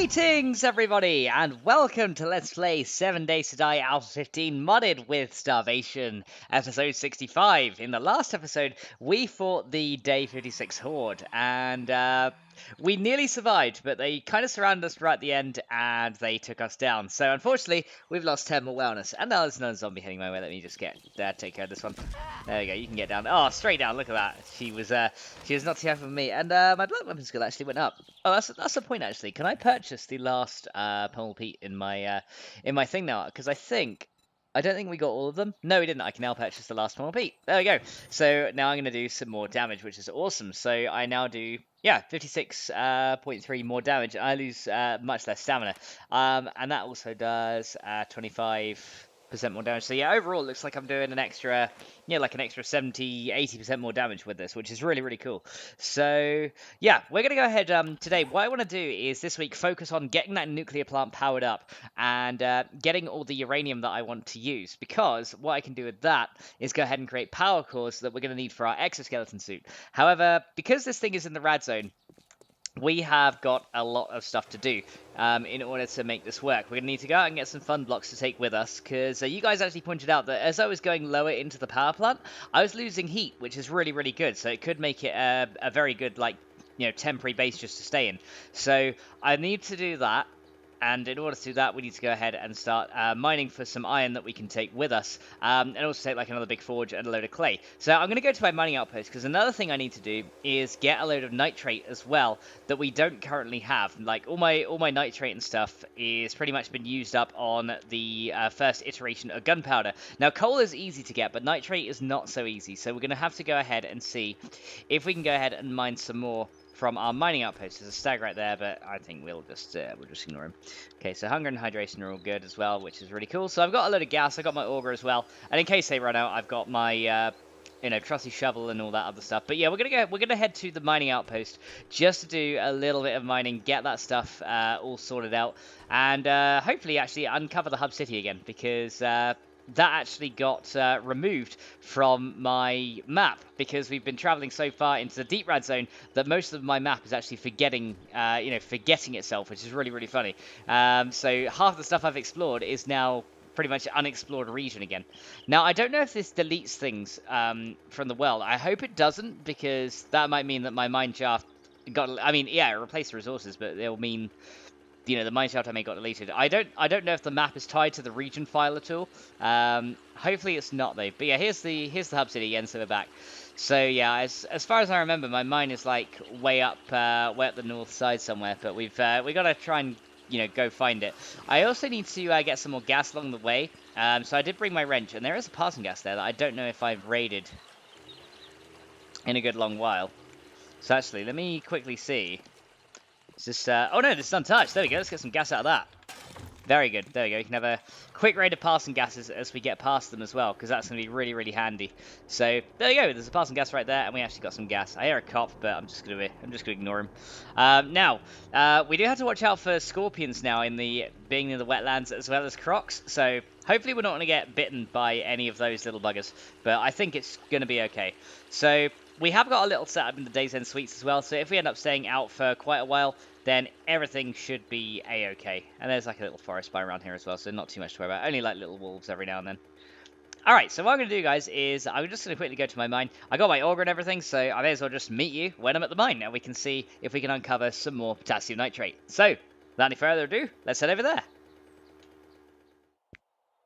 Greetings, everybody, and welcome to Let's Play 7 Days to Die Alpha 15 modded with Starvation, episode 65. In the last episode, we fought the Day 56 Horde, and we nearly survived, but they kind of surrounded us right at the end, and they took us down. So, unfortunately, we've lost 10 more wellness. And now there's another zombie heading my way. Let me just take care of this one. There we go, you can get down. Oh, straight down, look at that. She was not too happy with me, and my blood weapon skill actually went up. Oh, that's the point, actually. Can I purchase the last Pummel Pete in my thing now? Because I don't think we got all of them. No, we didn't. I can now purchase the last Pummel Pete. There we go. So now I'm going to do some more damage, which is awesome. So I now do, 56.3 more damage. I lose much less stamina. And that also does 25% more damage. So yeah, overall, it looks like I'm doing an extra, like an extra 70, 80% more damage with this, which is really, really cool. So yeah, we're going to go ahead today. What I want to do is this week focus on getting that nuclear plant powered up and getting all the uranium that I want to use, because what I can do with that is go ahead and create power cores that we're going to need for our exoskeleton suit. However, because this thing is in the rad zone, we have got a lot of stuff to do in order to make this work. We're going to need to go out and get some fun blocks to take with us, because you guys actually pointed out that as I was going lower into the power plant, I was losing heat, which is really, really good. So it could make it a very good, temporary base just to stay in. So I need to do that. And in order to do that, we need to go ahead and start mining for some iron that we can take with us, and also take like another big forge and a load of clay. So I'm going to go to my mining outpost, because another thing I need to do is get a load of nitrate as well that we don't currently have. Like all my nitrate and stuff is pretty much been used up on the first iteration of gunpowder. Now coal is easy to get, but nitrate is not so easy. So we're going to have to go ahead and see if we can go ahead and mine some more from our mining outpost. There's a stag right there, but I think we'll just ignore him. Okay, so hunger and hydration are all good as well, which is really cool. So I've got a load of gas, I've got my auger as well, and in case they run out, I've got my trusty shovel and all that other stuff. But yeah, we're gonna head to the mining outpost just to do a little bit of mining, get that stuff all sorted out, and hopefully actually uncover the hub city again, because that actually got removed from my map, because we've been traveling so far into the deep rad zone that most of my map is actually forgetting itself, which is really, really funny. So half the stuff I've explored is now pretty much unexplored region again. Now, I don't know if this deletes things from the world. I hope it doesn't, because that might mean that my mine shaft it replaced the resources, but it'll mean the mineshaft I made got deleted. I don't know if the map is tied to the region file at all. Hopefully it's not though. But yeah, here's the hub city again, so we're back. So yeah, as far as I remember, my mine is like way up the north side somewhere. But we got to try and go find it. I also need to get some more gas along the way. So I did bring my wrench, and there is a passing gas there that I don't know if I've raided in a good long while. So actually, let me quickly see. Is this, oh no, this is untouched. There we go. Let's get some gas out of that. Very good. There we go. You can have a quick raid of passing gases as we get past them as well, because that's going to be really, really handy. So there you go. There's a passing gas right there, and we actually got some gas. I hear a cop, but I'm just gonna ignore him. Now we do have to watch out for scorpions now being in the wetlands, as well as crocs. So hopefully we're not going to get bitten by any of those little buggers, but I think it's going to be okay. So we have got a little setup in the Days End Suites as well, so if we end up staying out for quite a while, then everything should be a-okay. And there's like a little forest biome around here as well, so not too much to worry about. Only like little wolves every now and then. Alright, so what I'm going to do, guys, is I'm just going to quickly go to my mine. I got my auger and everything, so I may as well just meet you when I'm at the mine. Now we can see if we can uncover some more potassium nitrate. So, without any further ado, let's head over there.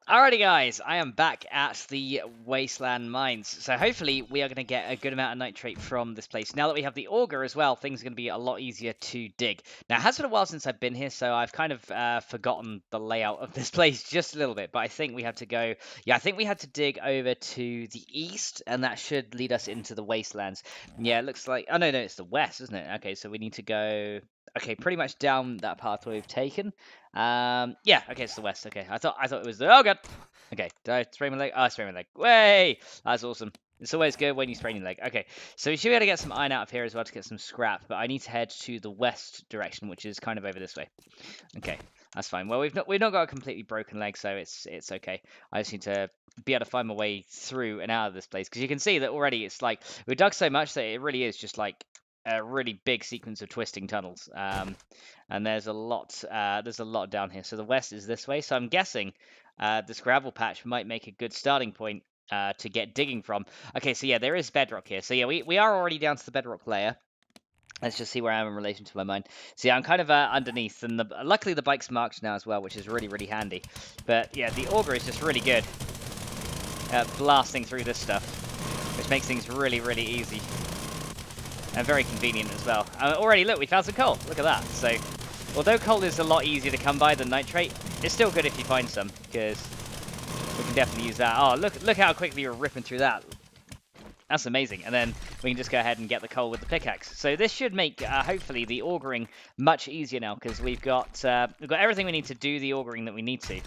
Alrighty guys, I am back at the Wasteland Mines. So hopefully we are going to get a good amount of nitrate from this place. Now that we have the auger as well, things are going to be a lot easier to dig. Now it has been a while since I've been here, so I've kind of forgotten the layout of this place just a little bit. But I think we have to go, I think we had to dig over to the east, and that should lead us into the Wastelands. Yeah, it looks like, oh no, it's the west, isn't it? Okay, so we need to go, okay, pretty much down that pathway we've taken. Okay, it's the west. Okay, I thought it was the, oh god. Okay, did I spray my leg? Oh, I sprayed my leg. Way! That's awesome. It's always good when you spray your leg. Okay, so we should be able to get some iron out of here as well to get some scrap, but I need to head to the west direction, which is kind of over this way. Okay, that's fine. Well, we've not got a completely broken leg, so it's okay. I just need to be able to find my way through and out of this place, because you can see that already it's like we dug so much that it really is just like a really big sequence of twisting tunnels. And there's a lot down here. So the west is this way. So I'm guessing this gravel patch might make a good starting point to get digging from. Okay, so yeah, there is bedrock here. So yeah, we are already down to the bedrock layer. Let's just see where I am in relation to my mine. So yeah, I'm kind of underneath, and luckily the bike's marked now as well, which is really, really handy. But yeah, the auger is just really good at blasting through this stuff, which makes things really, really easy. And very convenient as well. Already, look, we found some coal. Look at that. So, although coal is a lot easier to come by than nitrate, it's still good if you find some, because we can definitely use that. Oh, look how quickly we're ripping through that. That's amazing. And then we can just go ahead and get the coal with the pickaxe. So this should make, hopefully, the augering much easier now, because we've got everything we need to do the augering that we need to.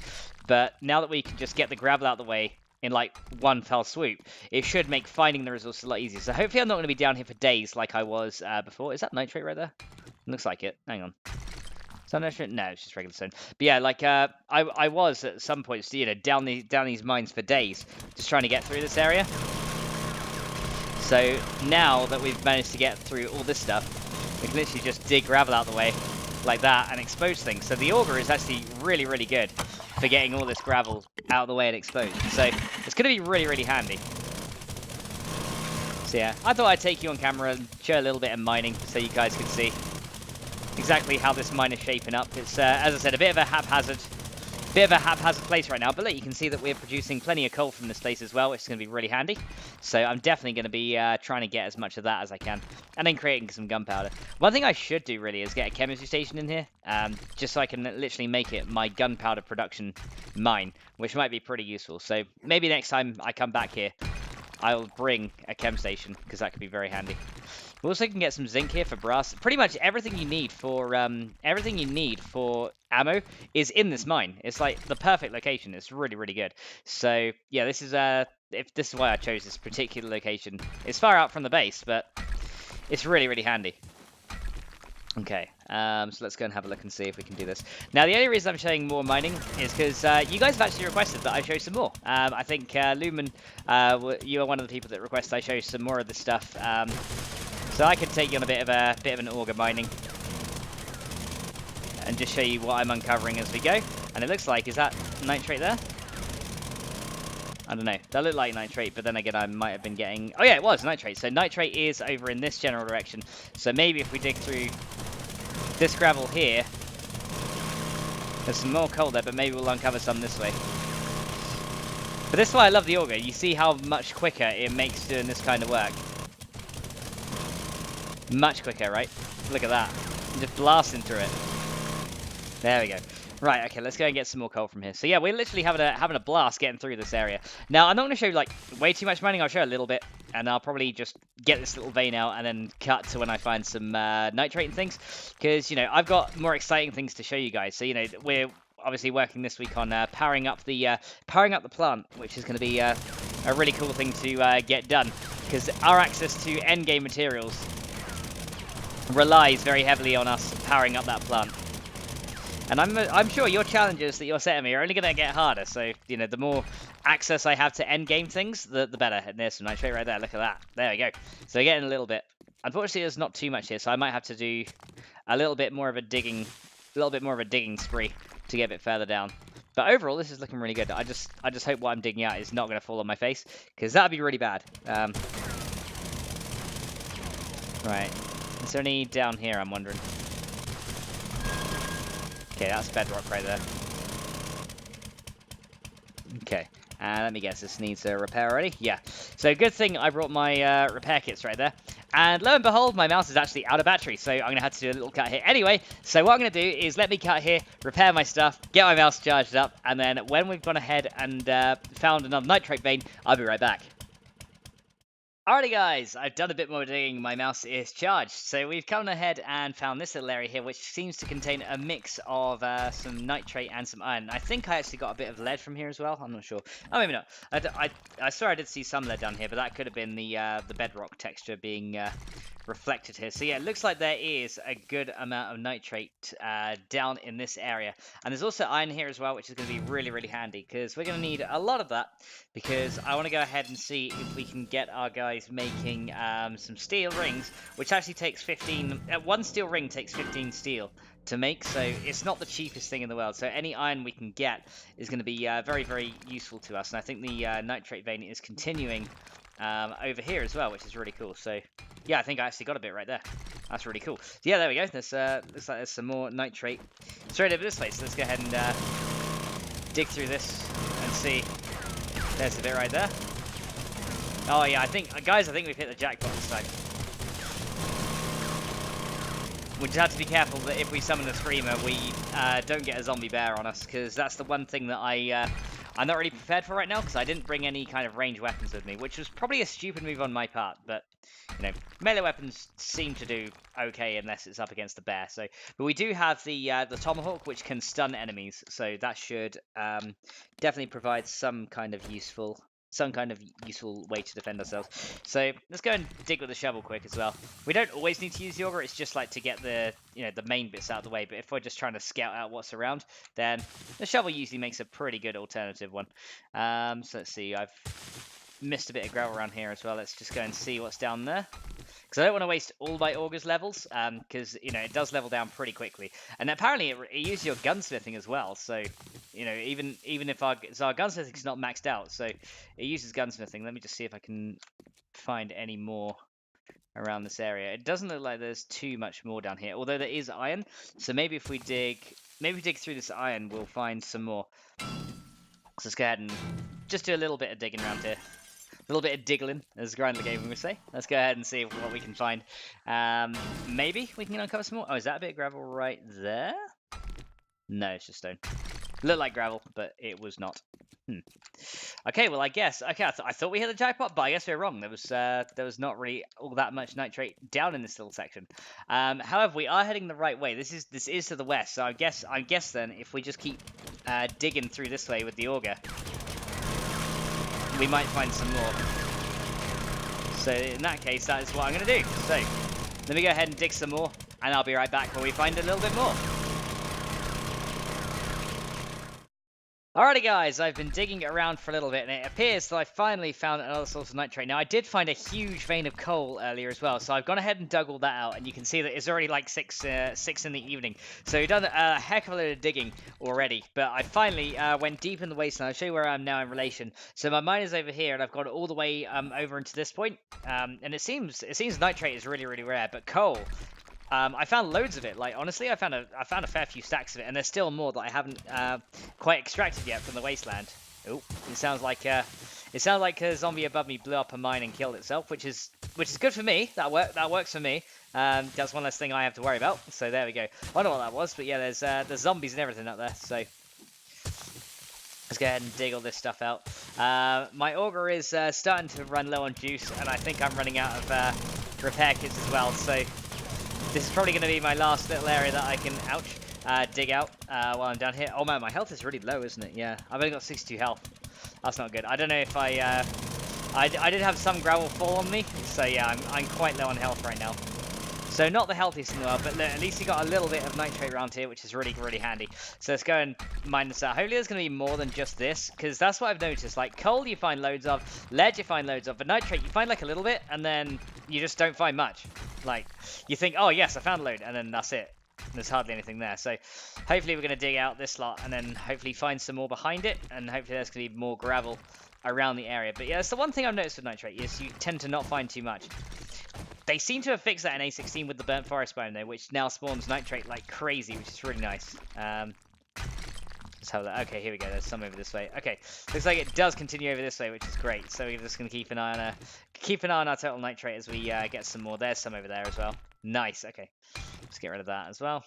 But now that we can just get the gravel out of the way in like one fell swoop, it should make finding the resources a lot easier. So hopefully I'm not going to be down here for days like I was before. Is that nitrate right there? Looks like it. Hang on. Is that nitrate? No, it's just regular stone. But yeah, like I was at some points, you know, down these mines for days, just trying to get through this area. So now that we've managed to get through all this stuff, we can literally just dig gravel out of the way like that and expose things. So the auger is actually really, really good for getting all this gravel out of the way and exposed. So it's going to be really, really handy. So yeah, I thought I'd take you on camera and show a little bit of mining so you guys could see exactly how this mine is shaping up. It's, as I said, a bit of a haphazard place right now, but look, you can see that we're producing plenty of coal from this place as well, which is going to be really handy. So I'm definitely going to be trying to get as much of that as I can, and then creating some gunpowder. One thing I should do really is get a chemistry station in here, just so I can literally make it my gunpowder production mine, which might be pretty useful. So maybe next time I come back here, I'll bring a chem station, because that could be very handy. We also can get some zinc here for brass. Pretty much everything you need for ammo is in this mine. It's like the perfect location. It's really, really good. So yeah, this is why I chose this particular location. It's far out from the base, but it's really, really handy. Okay, so let's go and have a look and see if we can do this. Now, the only reason I'm showing more mining is because you guys have actually requested that I show some more. I think Lumen, you are one of the people that requested I show some more of this stuff. So I could take you on a bit of an auger mining and just show you what I'm uncovering as we go. And it looks like, is that nitrate there? I don't know. That looked like nitrate, but then again, I might have been getting... Oh yeah, it was nitrate. So nitrate is over in this general direction. So maybe if we dig through this gravel here, there's some more coal there, but maybe we'll uncover some this way. But this is why I love the auger. You see how much quicker it makes doing this kind of work. Much quicker, right? Look at that. I'm just blasting through it. There we go. Right, okay, let's go and get some more coal from here. So yeah, we're literally having a blast getting through this area. Now, I'm not going to show you, like, way too much mining. I'll show a little bit, and I'll probably just get this little vein out and then cut to when I find some nitrate and things. Because, you know, I've got more exciting things to show you guys. So, you know, we're obviously working this week on powering up the plant, which is going to be a really cool thing to get done. Because our access to endgame materials relies very heavily on us powering up that plant. And I'm sure your challenges that you're setting me are only going to get harder. So, you know, the more access I have to end game things, the better. And there's some nitrate right there. Look at that. There we go. So we're getting a little bit. Unfortunately, there's not too much here, so I might have to do a little bit more of a digging spree to get a bit further down. But overall, this is looking really good. I just hope what I'm digging out is not going to fall on my face, because that would be really bad. Right. Is there any down here, I'm wondering? Okay, that's bedrock right there. Okay, let me guess, this needs a repair already? Yeah. So good thing I brought my repair kits right there. And lo and behold, my mouse is actually out of battery, so I'm going to have to do a little cut here. Anyway, so what I'm going to do is let me cut here, repair my stuff, get my mouse charged up, and then when we've gone ahead and found another nitrate vein, I'll be right back. Alrighty guys, I've done a bit more digging, my mouse is charged. So we've come ahead and found this little area here, which seems to contain a mix of some nitrate and some iron. I think I actually got a bit of lead from here as well, I'm not sure. Oh, maybe not. I swear I did see some lead down here, but that could have been the bedrock texture being reflected here. So yeah, it looks like there is a good amount of nitrate down in this area. And there's also iron here as well, which is going to be really, really handy, because we're going to need a lot of that, because I want to go ahead and see if we can get our guys guys making some steel rings, which actually takes 15. One steel ring takes 15 steel to make, so it's not the cheapest thing in the world. So any iron we can get is going to be very, very useful to us. And I think the nitrate vein is continuing over here as well, which is really cool. So yeah, I think I actually got a bit right there. That's really cool. So yeah, there we go. There's looks like there's some more nitrate straight over this way. So let's go ahead and dig through this and see. There's a bit right there. Oh yeah, I think we've hit the jackpot this time. We just have to be careful that if we summon a screamer, we don't get a zombie bear on us, because that's the one thing that I'm not really prepared for right now, because I didn't bring any kind of ranged weapons with me, which was probably a stupid move on my part, but, you know, melee weapons seem to do okay unless it's up against the bear, so, but we do have the tomahawk, which can stun enemies, so that should definitely provide some kind of useful way to defend ourselves. So let's go and dig with the shovel quick as well. We don't always need to use the auger, it's just like to get the the main bits out of the way, but if we're just trying to scout out what's around, then the shovel usually makes a pretty good alternative one. So let's see, I've missed a bit of gravel around here as well. Let's just go and see what's down there, because I don't want to waste all my augers levels, because it does level down pretty quickly, and apparently it uses your gunsmithing as well. So even if our gunsmithing is not maxed out, so it uses gunsmithing. Let me just see if I can find any more around this area. It doesn't look like there's too much more down here, although there is iron. So maybe if we dig through this iron, we'll find some more. So let's go ahead and just do a little bit of digging around here. A little bit of diggling, as Grindler Gaming would say. Let's go ahead and see what we can find. Maybe we can uncover some more. Oh, is that a bit of gravel right there? No, it's just stone. Looked like gravel, but it was not. Okay, well, I guess. Okay, I thought we hit the jackpot, but I guess we were wrong. There was not really all that much nitrate down in this little section. However, we are heading the right way. This is to the west, so I guess then if we just keep digging through this way with the auger, we might find some more. So in that case, that is what I'm going to do. So let me go ahead and dig some more, and I'll be right back when we find a little bit more. Alrighty guys, I've been digging around for a little bit, and it appears that I finally found another source of nitrate. Now, I did find a huge vein of coal earlier as well, so I've gone ahead and dug all that out, and you can see that it's already like 6 in the evening. So we've done a heck of a lot of digging already, but I finally went deep in the wasteland. I'll show you where I am now in relation. So my mine is over here, and I've got it all the way over into this point, and it seems nitrate is really, really rare, but coal... I found loads of it. Like honestly, I found a fair few stacks of it, and there's still more that I haven't quite extracted yet from the wasteland. Oh, it sounds like a zombie above me blew up a mine and killed itself, which is good for me. That works for me. That's one less thing I have to worry about. So there we go. I don't know what that was, but yeah, there's zombies and everything up there. So let's go ahead and dig all this stuff out. My auger is starting to run low on juice, and I think I'm running out of repair kits as well. So this is probably going to be my last little area that I can, dig out while I'm down here. Oh man, my health is really low, isn't it? Yeah, I've only got 62 health. That's not good. I don't know if I did have some gravel fall on me, so yeah, I'm quite low on health right now. So not the healthiest in the world, but look, at least you got a little bit of nitrate around here, which is really, really handy. So let's go and mine this out. Hopefully there's going to be more than just this, because that's what I've noticed. Like, coal you find loads of, lead you find loads of, but nitrate you find like a little bit, and then you just don't find much. Like, you think, oh yes, I found a load, and then that's it. There's hardly anything there. So hopefully we're going to dig out this lot, and then hopefully find some more behind it, and hopefully there's going to be more gravel around the area. But yeah, that's the one thing I've noticed with nitrate, is you tend to not find too much. They seem to have fixed that in A16 with the burnt forest biome though, which now spawns nitrate like crazy, which is really nice. Let's have that. Okay, here we go. There's some over this way. Okay, looks like it does continue over this way, which is great. So we're just gonna keep an eye on our total nitrate as we get some more. There's some over there as well. Nice. Okay, let's get rid of that as well.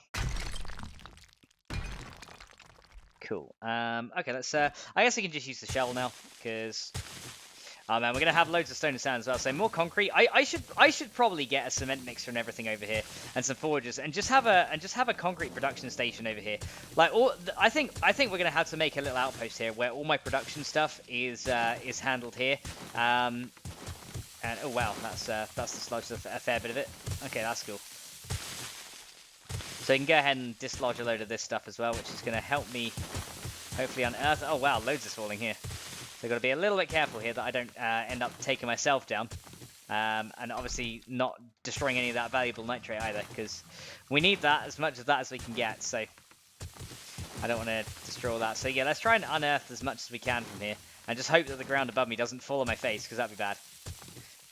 Cool. Okay, let's. I guess we can just use the shovel now, because. Oh man, we're gonna have loads of stone and sand as well. So more concrete. I should probably get a cement mixer and everything over here, and some forges, and just have a concrete production station over here. Like I think we're gonna have to make a little outpost here where all my production stuff is handled here. And oh wow, that's dislodged a fair bit of it. Okay, that's cool. So you can go ahead and dislodge a load of this stuff as well, which is gonna help me hopefully unearth. Oh wow, loads is falling here. So I've got to be a little bit careful here that I don't end up taking myself down. And obviously not destroying any of that valuable nitrate either, because we need that as much of that as we can get. So I don't want to destroy all that. So yeah, let's try and unearth as much as we can from here, and just hope that the ground above me doesn't fall on my face, because that'd be bad.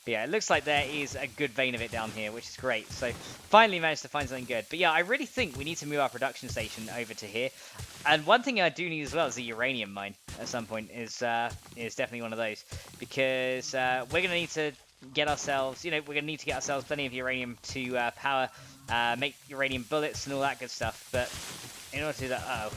But yeah, it looks like there is a good vein of it down here, which is great. So finally managed to find something good. But yeah, I really think we need to move our production station over to here. And one thing I do need as well is a uranium mine at some point. Is definitely one of those, because we're going to need to get ourselves, we're going to need to get ourselves plenty of uranium to power, make uranium bullets and all that good stuff. But in order to do that,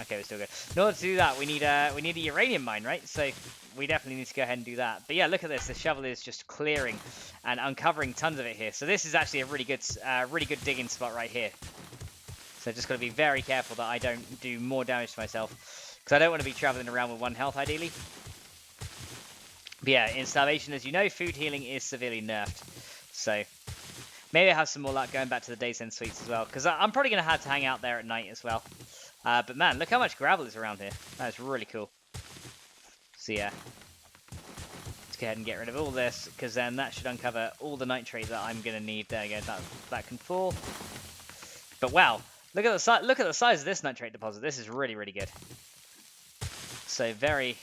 okay, we're still good. In order to do that, we need a uranium mine, right? So we definitely need to go ahead and do that. But yeah, look at this. The shovel is just clearing and uncovering tons of it here. So this is actually a really good digging spot right here. So just got to be very careful that I don't do more damage to myself, because I don't want to be traveling around with 1 health ideally. But yeah, in Starvation, as you know, food healing is severely nerfed. So maybe I have some more luck going back to the Days End Suites as well, because I'm probably going to have to hang out there at night as well. But man, look how much gravel is around here. That is really cool. So yeah, let's go ahead and get rid of all this, because then that should uncover all the nitrate that I'm going to need. There you go, that can fall. But wow, look at the size of this nitrate deposit. This is really, really good. So very,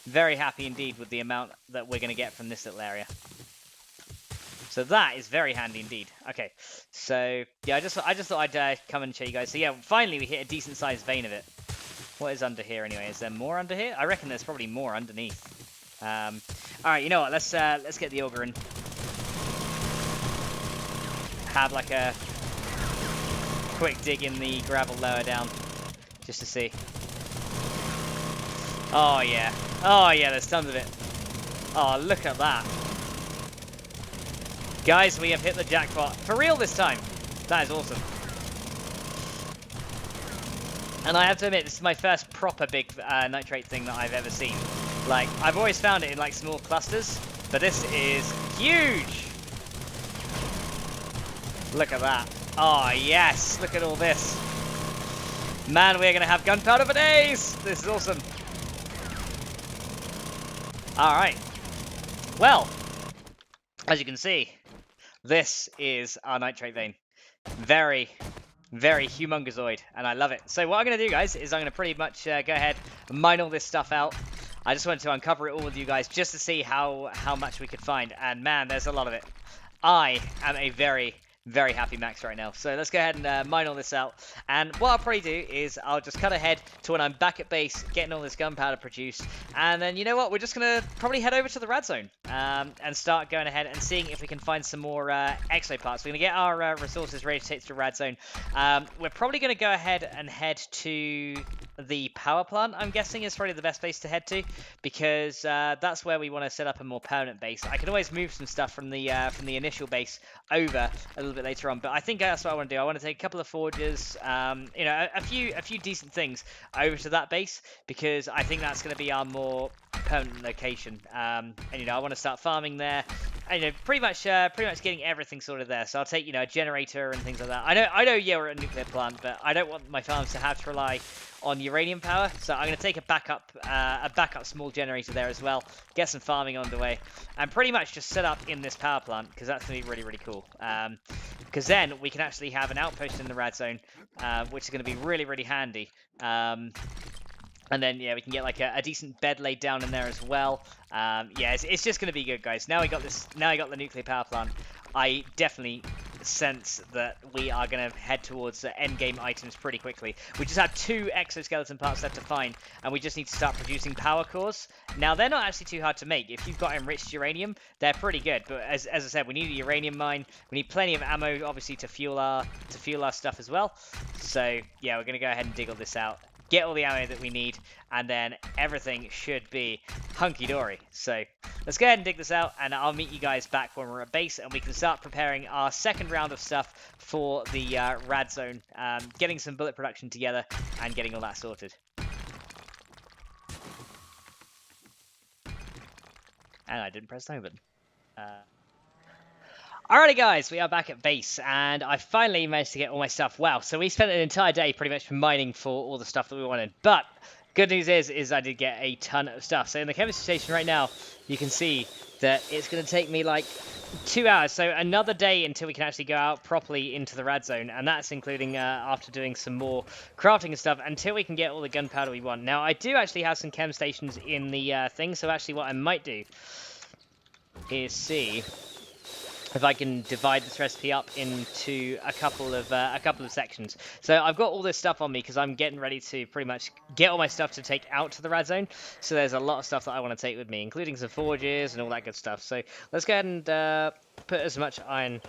very happy indeed with the amount that we're going to get from this little area. So that is very handy indeed. Okay, so yeah, I just thought I'd come and show you guys. So yeah, finally we hit a decent sized vein of it. What is under here anyway? Is there more under here? I reckon there's probably more underneath. All right, you know what? Let's get the auger and have like a quick dig in the gravel lower down, just to see. Oh yeah, there's tons of it. Oh, look at that. Guys, we have hit the jackpot. For real this time. That is awesome. And I have to admit, this is my first proper big nitrate thing that I've ever seen. Like, I've always found it in like small clusters, but this is huge. Look at that. Oh, yes. Look at all this. Man, we're going to have gunpowder for days. This is awesome. All right. Well, as you can see, this is our nitrate vein. Very, very humongozoid, and I love it. So what I'm going to do, guys, is I'm going to pretty much go ahead and mine all this stuff out. I just wanted to uncover it all with you guys just to see how much we could find. And man, there's a lot of it. I am a very, very happy max right now. So let's go ahead and mine all this out. And what I'll probably do is I'll just cut ahead to when I'm back at base, getting all this gunpowder produced. And then, you know what, we're just going to probably head over to the rad zone and start going ahead and seeing if we can find some more exo parts. We're going to get our resources ready to take to the rad zone. We're probably going to go ahead and head to the power plant, I'm guessing, is probably the best place to head to, because that's where we want to set up a more permanent base. I can always move some stuff from the initial base over a little bit later on, but I think that's what I want to do. I want to take a couple of forges, a few decent things over to that base, because I think that's going to be our more permanent location. And I want to start farming there. And, pretty much getting everything sorted there. So I'll take a generator and things like that. I know, yeah, we're at a nuclear plant, but I don't want my farms to have to rely on uranium power, so I'm going to take a backup small generator there as well, get some farming on the way, and pretty much just set up in this power plant, because that's going to be really, really cool. Because then we can actually have an outpost in the rad zone, which is going to be really, really handy. And then, yeah, we can get like a decent bed laid down in there as well. Yeah, it's just going to be good, guys. Now we got the nuclear power plant. I definitely sense that we are going to head towards end game items pretty quickly. We just have 2 exoskeleton parts left to find, and we just need to start producing power cores. Now, they're not actually too hard to make. If you've got enriched uranium, they're pretty good. But as I said, we need a uranium mine. We need plenty of ammo, obviously, to fuel our stuff as well. So yeah, we're going to go ahead and dig all this out, get all the ammo that we need, and then everything should be hunky-dory. So let's go ahead and dig this out, and I'll meet you guys back when we're at base, and we can start preparing our second round of stuff for the rad zone, getting some bullet production together, and getting all that sorted. And I didn't press the home button. Alrighty guys, we are back at base, and I finally managed to get all my stuff. Wow, so we spent an entire day pretty much mining for all the stuff that we wanted, but Good news is I did get a ton of stuff. So in the chemistry station right now, you can see that it's going to take me like 2 hours. So another day until we can actually go out properly into the rad zone. And that's including after doing some more crafting and stuff until we can get all the gunpowder we want. Now, I do actually have some chem stations in the thing. So actually what I might do is see if I can divide this recipe up into a couple of sections. So I've got all this stuff on me because I'm getting ready to pretty much get all my stuff to take out to the rad zone. So there's a lot of stuff that I want to take with me, including some forges and all that good stuff. So let's go ahead and put as much iron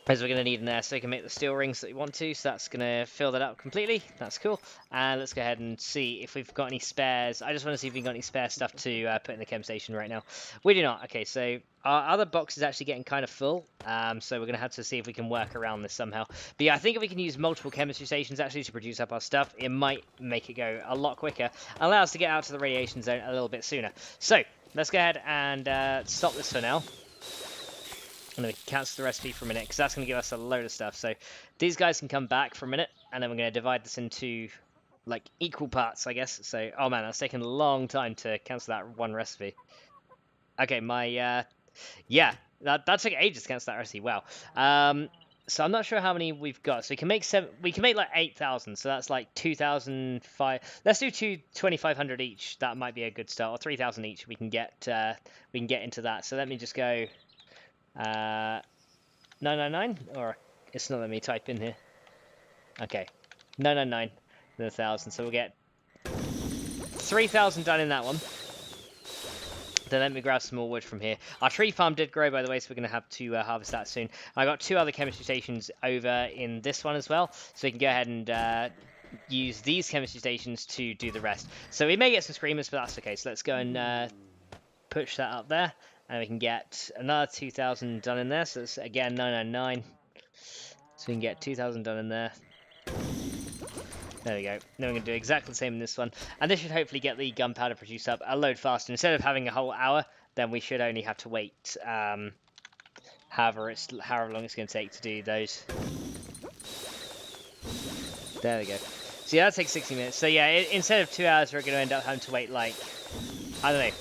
as we're going to need in there so we can make the steel rings that we want to. So that's going to fill that up completely. That's cool. And let's go ahead and see if we've got any spares. I just want to see if we've got any spare stuff to put in the chem station right now. We do not. Okay, so our other box is actually getting kind of full. So we're going to have to see if we can work around this somehow. But yeah, I think if we can use multiple chemistry stations actually to produce up our stuff, it might make it go a lot quicker. Allow us to get out to the radiation zone a little bit sooner. So let's go ahead and stop this for now. And then we can cancel the recipe for a minute, because that's going to give us a load of stuff. So these guys can come back for a minute, and then we're going to divide this into, like, equal parts, I guess. So, oh man, that's taken a long time to cancel that one recipe. Okay, yeah, that took ages to cancel that recipe, wow. So I'm not sure how many we've got. So we can make like 8,000, so that's like 2,005. Let's do 2,500 each. That might be a good start, or 3,000 each. We can get into that. So let me just go 999, or it's not letting me type in here. Okay, 999 and 1,000. So we'll get 3,000 done in that one. Then let me grab some more wood from here. Our tree farm did grow, by the way, so we're going to have to harvest that soon. I got 2 other chemistry stations over in this one as well, so we can go ahead and use these chemistry stations to do the rest. So we may get some screamers, but that's okay. So let's go and push that up there, and we can get another 2,000 done in there. So it's again 999. So we can get 2,000 done in there. There we go. Then we're going to do exactly the same in this one. And this should hopefully get the gunpowder produced up a load faster. Instead of having a whole hour, then we should only have to wait however long it's going to take to do those. There we go. So yeah, that takes 60 minutes. So yeah, instead of 2 hours, we're going to end up having to wait like, I don't know,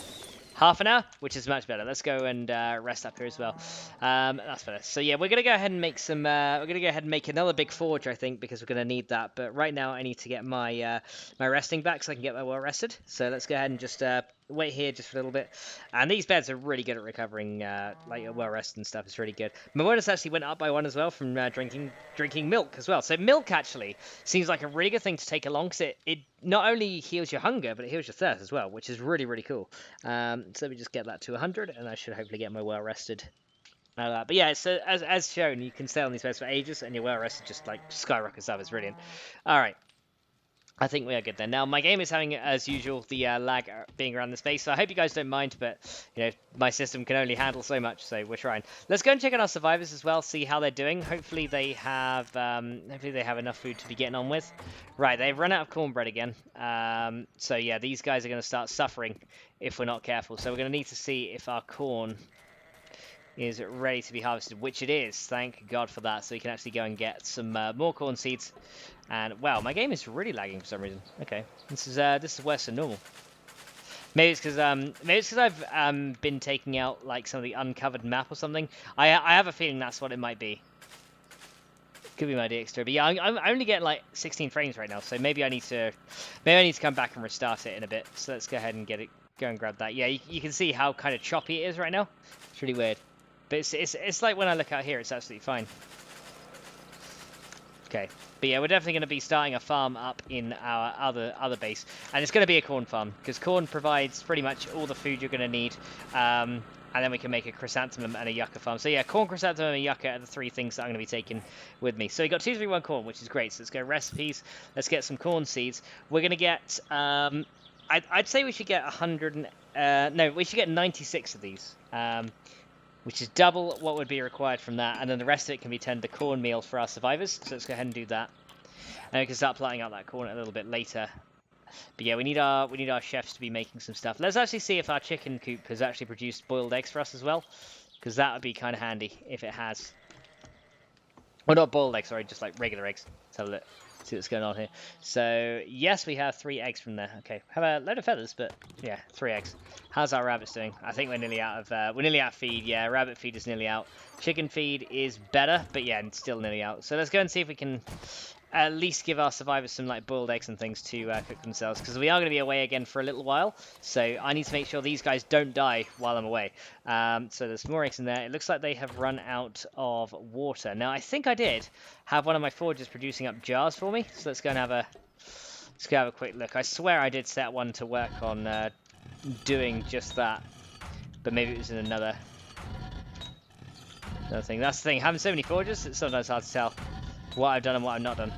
half an hour, which is much better. Let's go and rest up here as well. That's better. So yeah, we're gonna go ahead and make some. We're gonna go ahead and make another big forge, I think, because we're gonna need that. But right now, I need to get my my resting back so I can get my well rested. So let's go ahead and just wait here just for a little bit. And these beds are really good at recovering, like well rested and stuff. It's really good. My bonus actually went up by 1 as well from drinking milk as well. So milk actually seems like a really good thing to take along, because it not only heals your hunger, but it heals your thirst as well, which is really, really cool. So let me just get that to 100, and I should hopefully get my well rested. But yeah, so as shown, you can stay on these beds for ages, and your well rested just like skyrockets up. It's brilliant. All right. I think we are good then. Now, my game is having, as usual, the lag being around the space, so I hope you guys don't mind, but, you know, my system can only handle so much, so we're trying. Let's go and check out our survivors as well, see how they're doing. Hopefully they have enough food to be getting on with. Right, they've run out of cornbread again. So, yeah, these guys are going to start suffering if we're not careful. So we're going to need to see if our corn is ready to be harvested, which it is. Thank God for that. So we can actually go and get some more corn seeds. And wow, my game is really lagging for some reason. Okay, this is worse than normal. Maybe it's because I've been taking out like some of the uncovered map or something. I have a feeling that's what it might be. Could be my DX2, but yeah, I'm only getting like 16 frames right now, so maybe I need to come back and restart it in a bit. So let's go ahead and go and grab that. Yeah, you can see how kind of choppy it is right now. It's really weird. But it's like when I look out here, it's absolutely fine. Okay, but yeah, we're definitely going to be starting a farm up in our other base, and it's going to be a corn farm because corn provides pretty much all the food you're going to need. And then we can make a chrysanthemum and a yucca farm. So yeah, corn, chrysanthemum, and yucca are the 3 things that I'm going to be taking with me. So we got 2, 3, 1 corn, which is great. So let's go recipes. Let's get some corn seeds. We're going to get. I'd say we should get 100. No, we should get 96 of these. Which is double what would be required from that, and then the rest of it can be turned to cornmeal for our survivors. So let's go ahead and do that, and we can start planting out that corn a little bit later. But yeah, we need our chefs to be making some stuff. Let's actually see if our chicken coop has actually produced boiled eggs for us as well, because that would be kind of handy if it has. Well, not boiled eggs, sorry, just like regular eggs. Let's have a look. See what's going on here. So, yes, we have 3 eggs from there. Okay, have a load of feathers, but yeah, 3 eggs. How's our rabbits doing? I think we're nearly out of feed. Yeah, rabbit feed is nearly out. Chicken feed is better, but yeah, it's still nearly out. So let's go and see if we can at least give our survivors some like boiled eggs and things to cook themselves, because we are going to be away again for a little while, so I need to make sure these guys don't die while I'm away. So there's more eggs in there. It looks like they have run out of water. Now I think I did have one of my foragers producing up jars for me, so let's go and have a quick look. I swear I did set one to work on doing just that, but maybe it was in another thing. That's the thing, having so many foragers, it's sometimes hard to tell what I've done and what I've not done.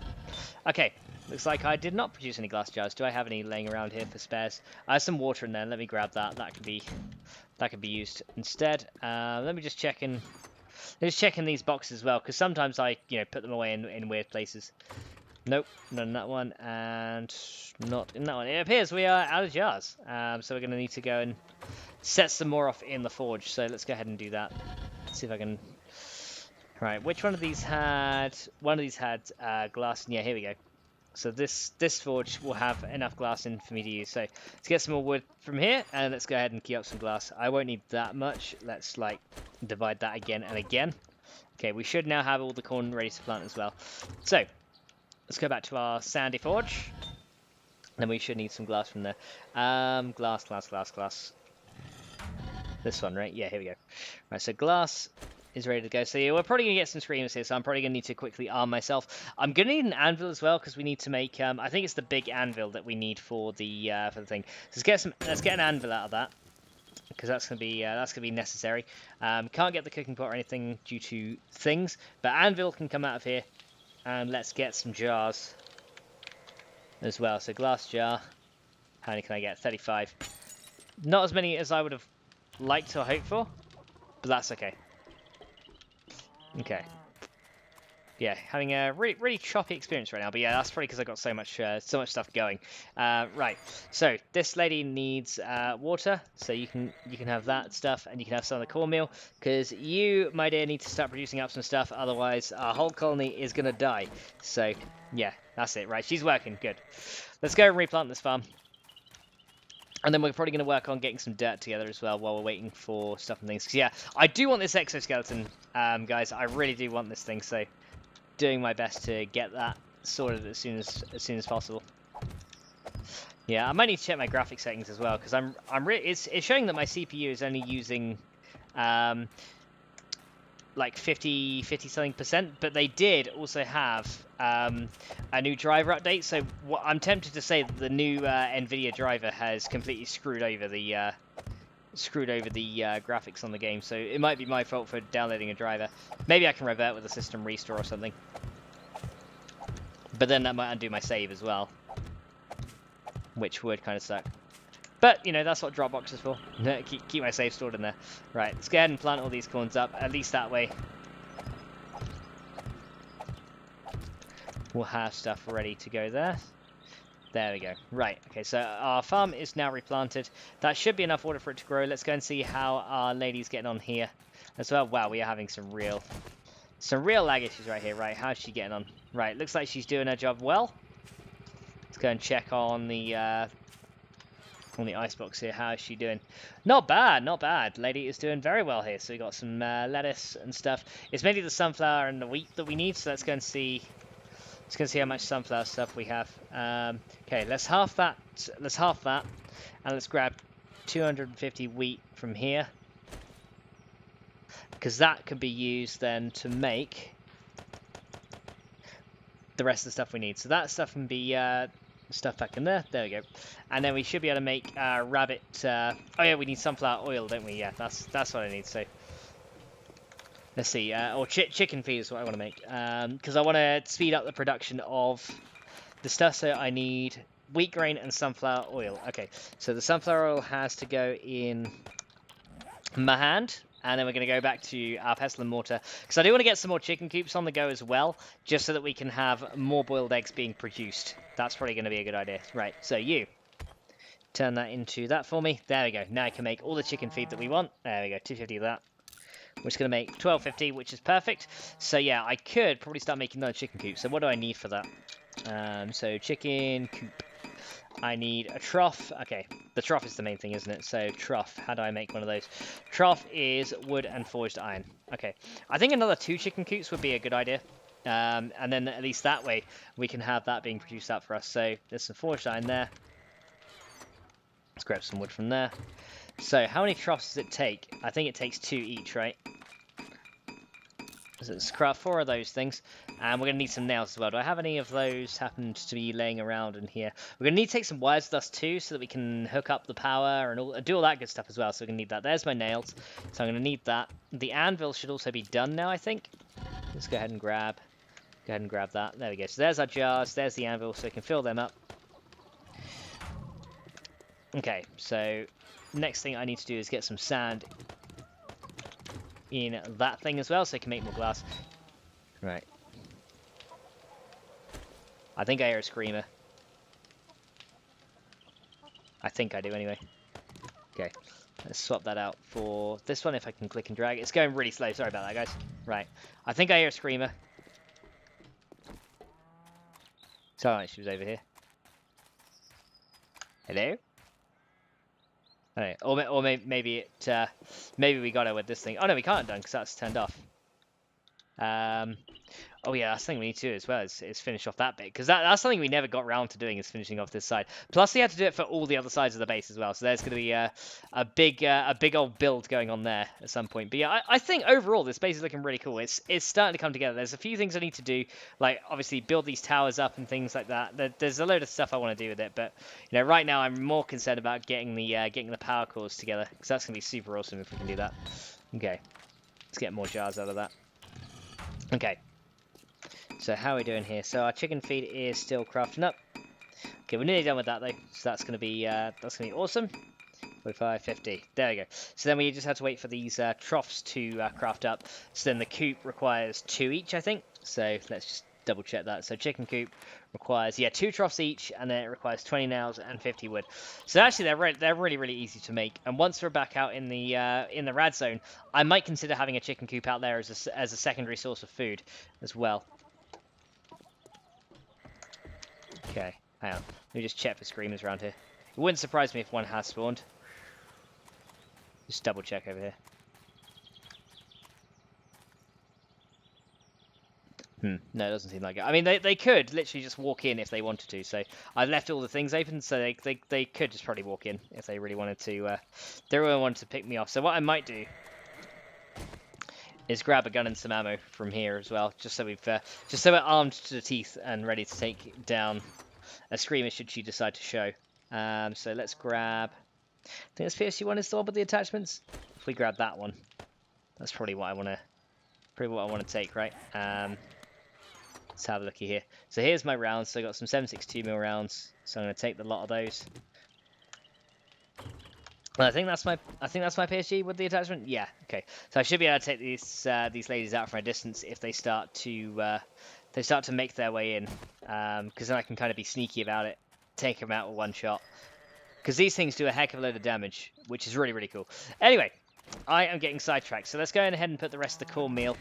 Okay, looks like I did not produce any glass jars. Do I have any laying around here for spares? I have some water in there. Let me grab that. That could be used instead. Let me just check in. Let's check in these boxes as well, because sometimes I put them away in weird places. Nope, not in that one, and not in that one. It appears we are out of jars, so we're going to need to go and set some more off in the forge. So let's go ahead and do that. Let's see if I can. Right, which one of these had... One of these had glass. Yeah, here we go. So this forge will have enough glass in for me to use. So let's get some more wood from here, and let's go ahead and key up some glass. I won't need that much. Let's, like, divide that again and again. Okay, we should now have all the corn ready to plant as well. So, let's go back to our sandy forge. Then we should need some glass from there. Glass. This one, right? Yeah, here we go. Right, so glass is ready to go. So yeah, we're probably going to get some screamers here, so I'm probably going to need to quickly arm myself. I'm going to need an anvil as well, because we need to make, I think it's the big anvil that we need for the thing. So let's get an anvil out of that, because that's going to be necessary. Can't get the cooking pot or anything due to things, but anvil can come out of here, and let's get some jars as well. So glass jar, how many can I get? 35. Not as many as I would have liked or hoped for, but that's okay. Okay. Yeah, having a really choppy experience right now, but yeah, that's probably because I got so much stuff going. Right, so this lady needs water, so you can have that stuff, and you can have some of the cornmeal, because you, my dear, need to start producing up some stuff. Otherwise, our whole colony is gonna die. So yeah, that's it. Right, she's working. Good. Let's go and replant this farm. And then we're probably going to work on getting some dirt together as well while we're waiting for stuff and things. Because, yeah, I do want this exoskeleton, guys. I really do want this thing. So, doing my best to get that sorted as soon as possible. Yeah, I might need to check my graphic settings as well, because it's showing that my CPU is only using like 50 something %, but they did also have a new driver update. So I'm tempted to say that the new NVIDIA driver has completely screwed over the graphics on the game. So it might be my fault for downloading a driver. Maybe I can revert with a system restore or something. But then that might undo my save as well, which would kind of suck. But, you know, that's what Dropbox is for. Keep my save stored in there. Right, let's go ahead and plant all these corns up. At least that way we'll have stuff ready to go there. There we go. Right, okay, so our farm is now replanted. That should be enough water for it to grow. Let's go and see how our lady's getting on here as well. Wow, we are having some real lag issues right here. Right, how's she getting on? Right, looks like she's doing her job well. Let's go and check on the icebox here. How is she doing? Not bad, not bad. Lady is doing very well here. So we got some lettuce and stuff. It's mainly the sunflower and the wheat that we need. So let's go and see. Let's go and see how much sunflower stuff we have. Okay, let's half that. Let's half that, and let's grab 250 wheat from here, because that can be used then to make the rest of the stuff we need. So that stuff can be stuff back in there. There we go. And then we should be able to make rabbit. Oh yeah, we need sunflower oil, don't we? Yeah, that's what I need. So let's see. Or chicken feed is what I want to make. Because I want to speed up the production of the stuff. So I need wheat grain and sunflower oil. Okay. So the sunflower oil has to go in my hand. And then we're going to go back to our pestle and mortar, because I do want to get some more chicken coops on the go as well, just so that we can have more boiled eggs being produced. That's probably going to be a good idea. Right, so you turn that into that for me. There we go. Now I can make all the chicken feed that we want. There we go, 250 of that. We're just going to make 1250, which is perfect. So yeah, I could probably start making another chicken coop. So what do I need for that? So chicken, coop. I need a trough. Okay, the trough is the main thing, isn't it? So trough, how do I make one of those? Trough is wood and forged iron. Okay, I think another 2 chicken coops would be a good idea. And then at least that way we can have that being produced out for us. So there's some forged iron there. Let's grab some wood from there. So how many troughs does it take? I think it takes 2 each, right? So let's craft 4 of those things, and we're going to need some nails as well. Do I have any of those happened to be laying around in here? We're going to need to take some wires with us too, so that we can hook up the power and do all that good stuff as well. So we're going to need that. There's my nails, so I'm going to need that. The anvil should also be done now, I think. Let's go ahead and grab that. There we go. So there's our jars. There's the anvil, so we can fill them up. Okay, so next thing I need to do is get some sand in that thing as well, so I can make more glass. Right. I think I hear a screamer. I think I do anyway. Okay. Let's swap that out for this one if I can click and drag. It's going really slow. Sorry about that, guys. Right. I think I hear a screamer. Sounded like she was over here. Hello? Or maybe it maybe we got her with this thing. Oh no, we can't done because that's turned off. Oh yeah, that's the thing we need to do as well is finish off that bit, because that's something we never got round to doing, is finishing off this side. Plus we had to do it for all the other sides of the base as well, so there's going to be a big old build going on there at some point. But yeah, I think overall this base is looking really cool. It's starting to come together. There's a few things I need to do, like obviously build these towers up and things like that. There's a load of stuff I want to do with it, but you know, right now I'm more concerned about getting the power cores together, because that's going to be super awesome if we can do that. Okay, let's get more jars out of that. Okay, so how are we doing here? So our chicken feed is still crafting up. Okay, we're nearly done with that though, so that's gonna be awesome. 45, 50. There we go. So then we just have to wait for these troughs to craft up. So then the coop requires 2 each, I think. So let's just double check that. So chicken coop requires 2 troughs each, and then it requires 20 nails and 50 wood. So actually they're really easy to make. And once we're back out in the rad zone, I might consider having a chicken coop out there as a secondary source of food as well. Okay, hang on. Let me just check for screamers around here. It wouldn't surprise me if one has spawned. Just double check over here. No, it doesn't seem like it. I mean, they could literally just walk in if they wanted to. So I left all the things open, so they could just probably walk in if they really wanted to. They really wanted to pick me off. So what I might do is grab a gun and some ammo from here as well, just so we're armed to the teeth and ready to take down a screamer should she decide to show. So let's grab. I think this PSU1 is the one with the attachments. If we grab that one, that's probably what I want to take, right? Let's have a looky here. So here's my rounds. So I got some 7.62mm rounds. So I'm going to take the lot of those. Well, I think that's my PSG with the attachment. Yeah. Okay. So I should be able to take these ladies out from a distance if they start to make their way in. Because then I can kind of be sneaky about it, take them out with one shot. Because these things do a heck of a load of damage, which is really cool. Anyway, I am getting sidetracked. So let's go ahead and put the rest of the cornmeal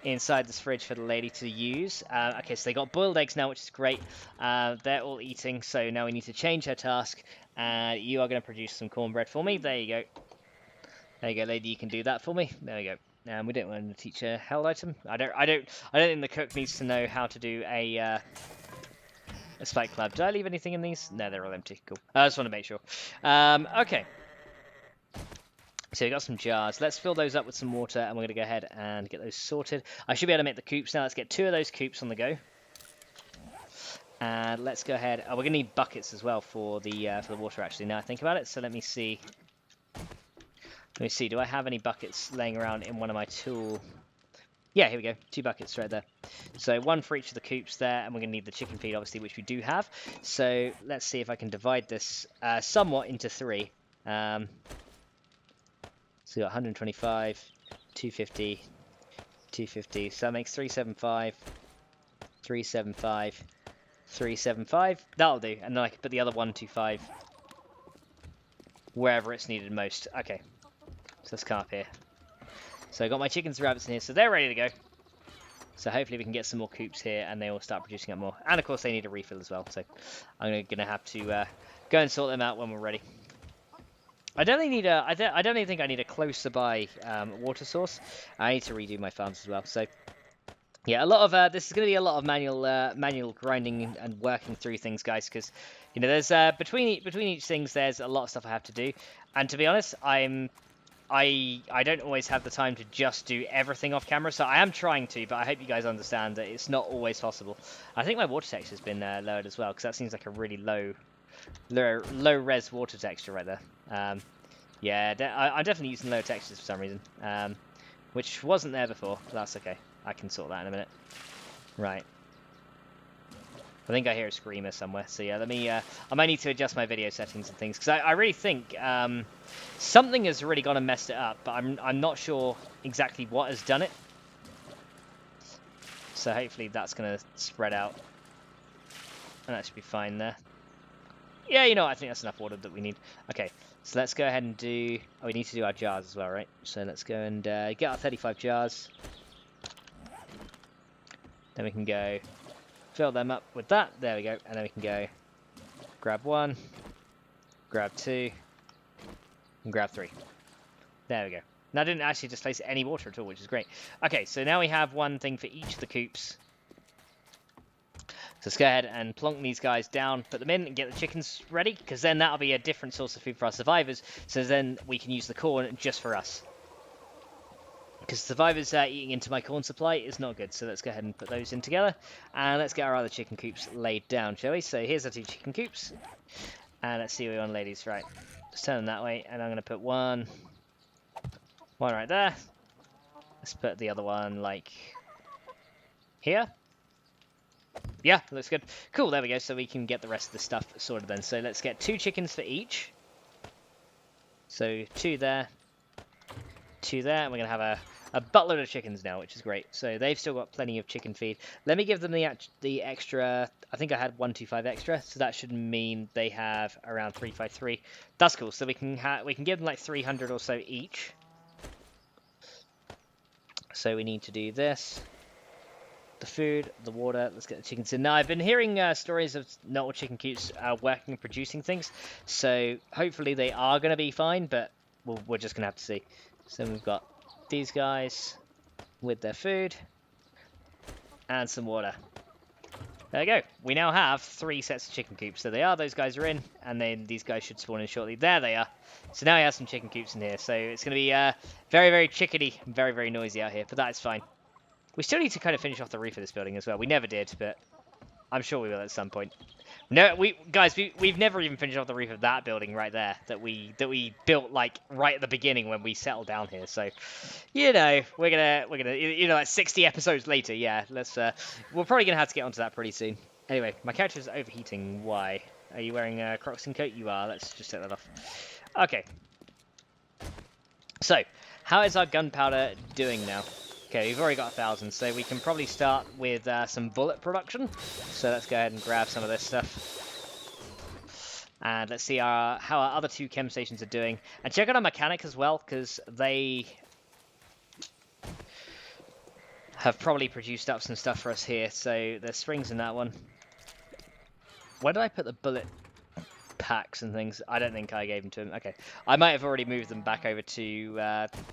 inside this fridge for the lady to use. Okay, so they got boiled eggs now, which is great. They're all eating, so now we need to change her task. You are going to produce some cornbread for me. There you go. There you go, lady. You can do that for me. There we go. We don't want to teach a held item. I don't think the cook needs to know how to do a spike club. Did I leave anything in these? No, they're all empty. Cool. I just want to make sure. Okay. So we got some jars. Let's fill those up with some water, and we're going to go ahead and get those sorted. I should be able to make the coops now. Let's get 2 of those coops on the go. And let's go ahead. Oh, we're going to need buckets as well for the water, actually, now I think about it. So let me see. Do I have any buckets laying around in one of my tool? Yeah, here we go. 2 buckets right there. So 1 for each of the coops there, and we're going to need the chicken feed, obviously, which we do have. So let's see if I can divide this somewhat into 3. So we got 125, 250, 250. So that makes 375, 375, 375. That'll do. And then I can put the other 125 wherever it's needed most. Okay. So let's come up here. So I got my chickens and rabbits in here, so they're ready to go. So hopefully we can get some more coops here, and they will start producing up more. And of course they need a refill as well, so I'm going to have to go and sort them out when we're ready. I don't even think I need a closer by water source. I need to redo my farms as well. So yeah, a lot of this is going to be a lot of manual grinding and working through things, guys, because you know there's between each things there's a lot of stuff I have to do, and to be honest, I don't always have the time to just do everything off camera, so I am trying to, but I hope you guys understand that it's not always possible. I think my water texture has been lowered as well, because that seems like a really low res water texture right there. Yeah, I'm definitely using low textures for some reason, which wasn't there before, but that's okay. I can sort that in a minute. Right. I think I hear a screamer somewhere, so yeah, let me, I might need to adjust my video settings and things, because I really think something has really gone and messed it up, but I'm not sure exactly what has done it. So hopefully that's going to spread out, and that should be fine there. Yeah, you know what, I think that's enough water that we need. Okay, so let's go ahead and do... Oh, we need to do our jars as well, right? So let's go and get our 35 jars. Then we can go fill them up with that. There we go. And then we can go grab 1, grab 2, and grab 3. There we go. Now I didn't actually displace any water at all, which is great. Okay, so now we have one thing for each of the coops. So let's go ahead and plonk these guys down, put them in, and get the chickens ready, because then that'll be a different source of food for our survivors, so then we can use the corn just for us. Because survivors eating into my corn supply is not good, so let's go ahead and put those in together, and let's get our other chicken coops laid down, shall we? So here's our 2 chicken coops, and let's see what we want, ladies. Right, let's turn them that way, and I'm going to put one right there. Let's put the other one, like, here. Yeah, looks good. Cool, there we go. So we can get the rest of the stuff sorted then. So let's get 2 chickens for each. So 2 there, 2 there, and we're going to have a buttload of chickens now, which is great. So they've still got plenty of chicken feed. Let me give them the extra. I think I had 125 extra, so that should mean they have around 353. That's cool. So we can give them like 300 or so each. So we need to do this. The food, the water, let's get the chickens in. Now, I've been hearing stories of not all chicken coops working and producing things, so hopefully they are going to be fine, but we're just going to have to see. So we've got these guys with their food and some water. There we go. We now have 3 sets of chicken coops. So those guys are in, and then these guys should spawn in shortly. There they are. So now we have some chicken coops in here. So it's going to be very, very chickeny, very, very noisy out here, but that is fine. We still need to kind of finish off the roof of this building as well. We never did, but I'm sure we will at some point. No, we've never even finished off the roof of that building right there that we built like right at the beginning when we settled down here. So, you know, we're gonna you know, like 60 episodes later, yeah. We're probably gonna have to get onto that pretty soon. Anyway, my character is overheating. Why? Are you wearing a Crocs and coat? You are. Let's just take that off. Okay. So, how is our gunpowder doing now? Okay, we've already got 1,000, so we can probably start with some bullet production. So let's go ahead and grab some of this stuff. And let's see how our other 2 chem stations are doing. And check out our mechanic as well, because they have probably produced up some stuff for us here. So there's springs in that one. Where did I put the bullet packs and things? I don't think I gave them to him. Okay, I might have already moved them back over to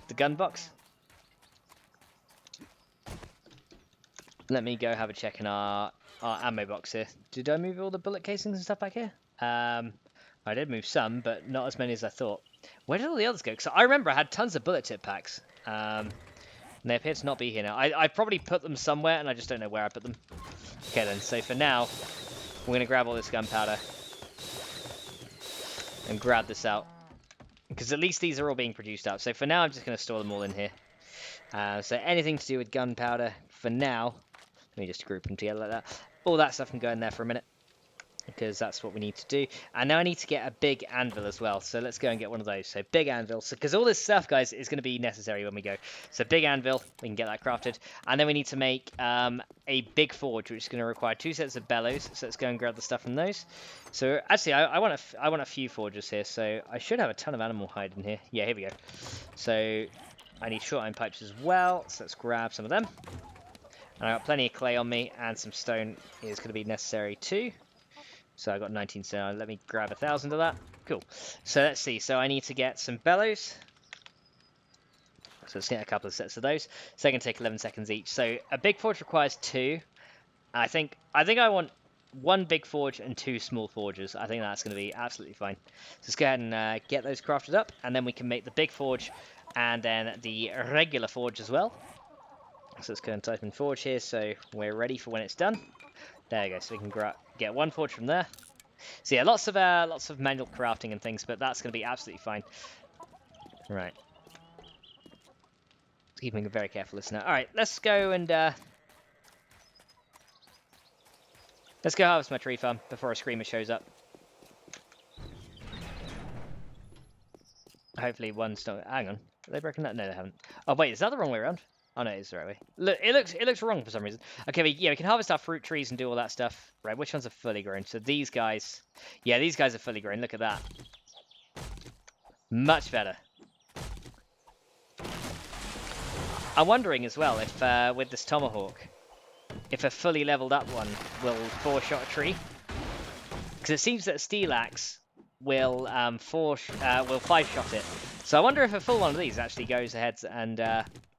the gun box. Let me go have a check in our ammo box here. Did I move all the bullet casings and stuff back here? I did move some, but not as many as I thought. Where did all the others go? Because I remember I had tons of bullet tip packs. And they appear to not be here now. I probably put them somewhere, and I just don't know where I put them. Okay then, so for now, we're going to grab all this gunpowder. And grab this out. Because at least these are all being produced up. So for now, I'm just going to store them all in here. So anything to do with gunpowder, for now... Let me just group them together like that. All that stuff can go in there for a minute, because that's what we need to do. And now I need to get a big anvil as well. So let's go and get one of those. So big anvil. So because all this stuff, guys, is going to be necessary when we go. So big anvil, we can get that crafted. And then we need to make a big forge, which is going to require 2 sets of bellows. So let's go and grab the stuff from those. So actually, I want a few forges here. So I should have a ton of animal hide in here. Yeah, here we go. So I need short iron pipes as well. So let's grab some of them. And I got plenty of clay on me, and some stone is going to be necessary too. So I got 19 stone. Let me grab 1,000 of that. Cool. So let's see. So I need to get some bellows. So let's get a couple of sets of those. So they can take 11 seconds each. So a big forge requires 2. I think I want 1 big forge and 2 small forges. I think that's going to be absolutely fine. So let's go ahead and get those crafted up, and then we can make the big forge and then the regular forge as well. So let's go and type in forge here, so we're ready for when it's done. There you go. So we can get 1 forge from there. So yeah, lots of manual crafting and things, but that's going to be absolutely fine. Right. Keeping a very careful listener. All right, let's go and let's go harvest my tree farm before a screamer shows up. Hopefully one's not... Hang on. Have they broken that? No, they haven't. Oh, wait, is that the wrong way around? Oh, no, it's the right way. Look, it looks wrong for some reason. Okay, but yeah, we can harvest our fruit trees and do all that stuff. Right, which ones are fully grown? So these guys... Yeah, these guys are fully grown. Look at that. Much better. I'm wondering as well if, with this tomahawk, if a fully leveled up one will 4-shot a tree. Because it seems that a steel axe will 5-shot it. So I wonder if a full one of these actually goes ahead and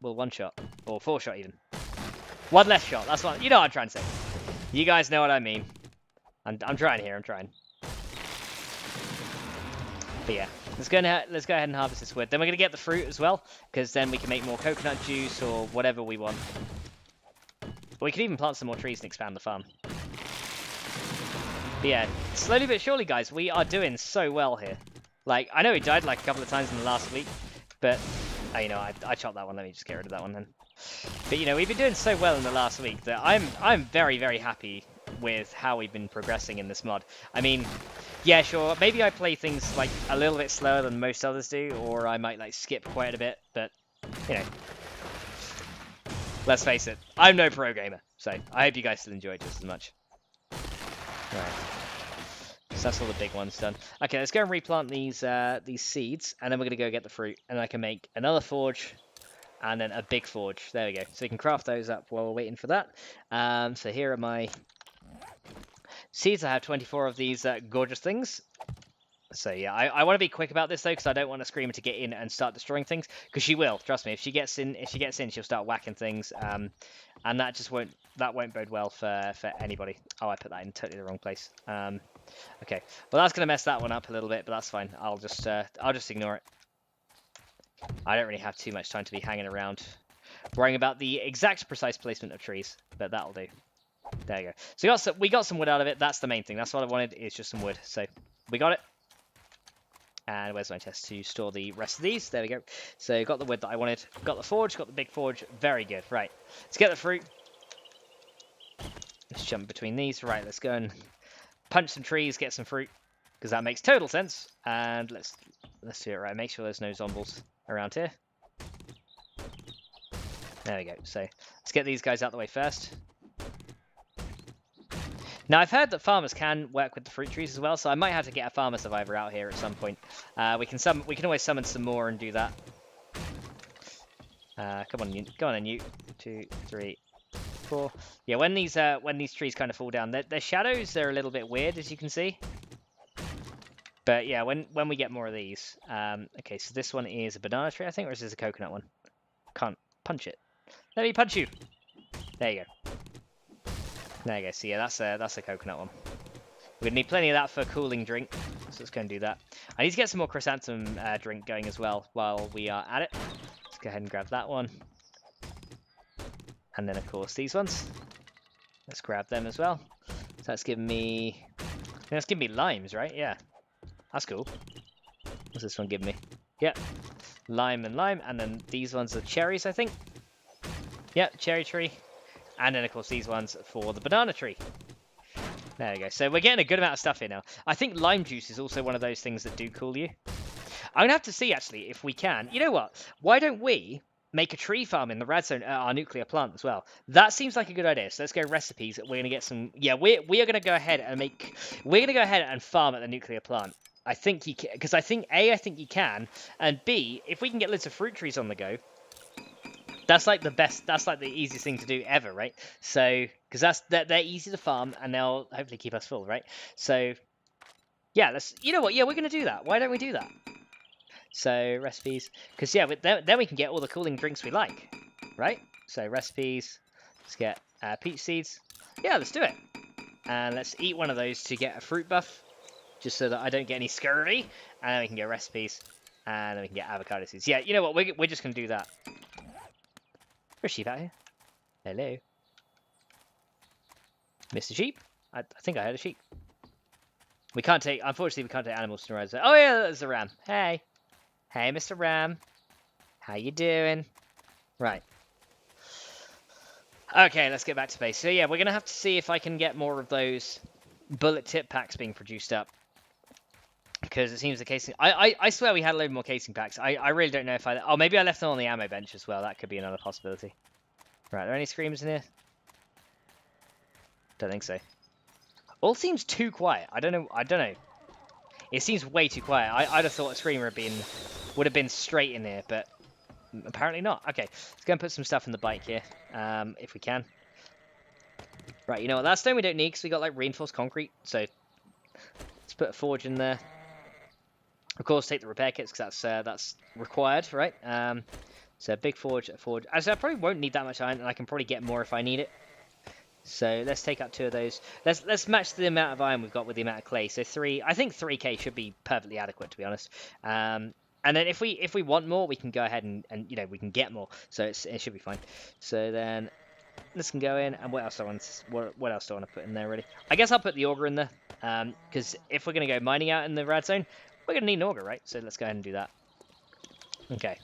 will 1-shot or 4-shot even. 1 less shot. That's what you know what I'm trying to say. You guys know what I mean. I'm trying here. I'm trying. But yeah, let's go ahead and harvest this wood. Then we're gonna get the fruit as well, because then we can make more coconut juice or whatever we want. Or we can even plant some more trees and expand the farm. But yeah, slowly but surely, guys, we are doing so well here. Like, I know we died like a couple of times in the last week, but, you know, I chopped that one. Let me just get rid of that one then. But, you know, we've been doing so well in the last week that I'm very, very happy with how we've been progressing in this mod. I mean, yeah, sure, maybe I play things, like, a little bit slower than most others do, or I might, like, skip quite a bit, but, you know. Let's face it, I'm no pro gamer, so I hope you guys still enjoy it just as much. Right. So that's all the big ones done. Okay, let's go and replant these seeds, and then we're going to go get the fruit, and I can make another forge, and then a big forge. There we go. So we can craft those up while we're waiting for that. So here are my seeds. I have 24 of these gorgeous things. So yeah, I want to be quick about this though, because I don't want a screamer to get in and start destroying things, because she will. Trust me, if she gets in, she'll start whacking things, and that just won't bode well for anybody. Oh, I put that in totally the wrong place. Okay, well that's gonna mess that one up a little bit, but that's fine. I'll just ignore it. I don't really have too much time to be hanging around worrying about the exact precise placement of trees, but that'll do. There you go. So we got some wood out of it. That's the main thing. That's what I wanted, is just some wood. So we got it. And where's my chest to store the rest of these? There we go. So got the wood that I wanted. Got the forge. Got the big forge. Very good. Right. Let's get the fruit. Let's jump between these. Right. Let's go and punch some trees. Get some fruit. Because that makes total sense. And let's do it right. Make sure there's no zombies around here. There we go. So let's get these guys out the way first. Now, I've heard that farmers can work with the fruit trees as well, so I might have to get a farmer survivor out here at some point. We can always summon some more and do that. Come on, then, you. 2, 3, 4. Yeah, when these trees kind of fall down, their shadows, they're a little bit weird, as you can see. But yeah, when we get more of these, okay, so this one is a banana tree, I think, or is this a coconut one? Can't punch it. Let me punch you. There you go. There you go. So yeah, that's a coconut one. We're gonna need plenty of that for cooling drink. So let's go and do that. I need to get some more chrysanthemum drink going as well while we are at it. Let's go ahead and grab that one. And then of course these ones. Let's grab them as well. So that's giving me limes, right? Yeah. That's cool. What's this one giving me? Yep. Lime and lime. And then these ones are cherries, I think. Yep, cherry tree. And then, of course, these ones for the banana tree. There we go. So we're getting a good amount of stuff here now. I think lime juice is also one of those things that do cool you. I'm going to have to see, actually, if we can. You know what? Why don't we make a tree farm in the red zone at our nuclear plant as well? That seems like a good idea. So let's go recipes. We're going to get some... Yeah, we are going to go ahead and make... We're going to go ahead and farm at the nuclear plant. I think you can... Because I think, A, I think you can. And B, if we can get loads of fruit trees on the go... That's like the best. That's like the easiest thing to do ever, right? So, because they're easy to farm, and they'll hopefully keep us full, right? So, yeah, you know what? Yeah, we're gonna do that. Why don't we do that? So recipes, because yeah, then we can get all the cooling drinks we like, right? So recipes, let's get peach seeds. Yeah, let's do it. And let's eat one of those to get a fruit buff, just so that I don't get any scurvy. And then we can get recipes, and then we can get avocado seeds. Yeah, you know what? We're just gonna do that. There's sheep out here. Hello, Mr. Sheep. I think I heard a sheep. We can't take, unfortunately, we can't take animals to the red zone. Oh yeah, there's a ram. Hey, hey, Mr. Ram. How you doing? Right. Okay, let's get back to base. So yeah, we're going to have to see if I can get more of those bullet tip packs being produced up. Because it seems the casing... I swear we had a load more casing packs. I really don't know if I... Oh, maybe I left them on the ammo bench as well. That could be another possibility. Right, are there any screams in here? Don't think so. All seems too quiet. I don't know. It seems way too quiet. I'd have thought a screamer would have been straight in here, but... apparently not. Okay, let's go and put some stuff in the bike here, if we can. Right, you know what? That stone we don't need because we got like reinforced concrete. So let's put a forge in there. Of course, take the repair kits because that's required, right? So a big forge, a forge. Actually, I probably won't need that much iron, and I can probably get more if I need it. So let's take up 2 of those. Let's match the amount of iron we've got with the amount of clay. So 3. I think 3k should be perfectly adequate, to be honest. And then if we want more, we can go ahead and you know, we can get more. So it should be fine. So then this can go in. And what else do I want to put in there, really? I guess I'll put the auger in there. Because if we're going to go mining out in the red zone, we're going to need an auger, right? So let's go ahead and do that. Okay.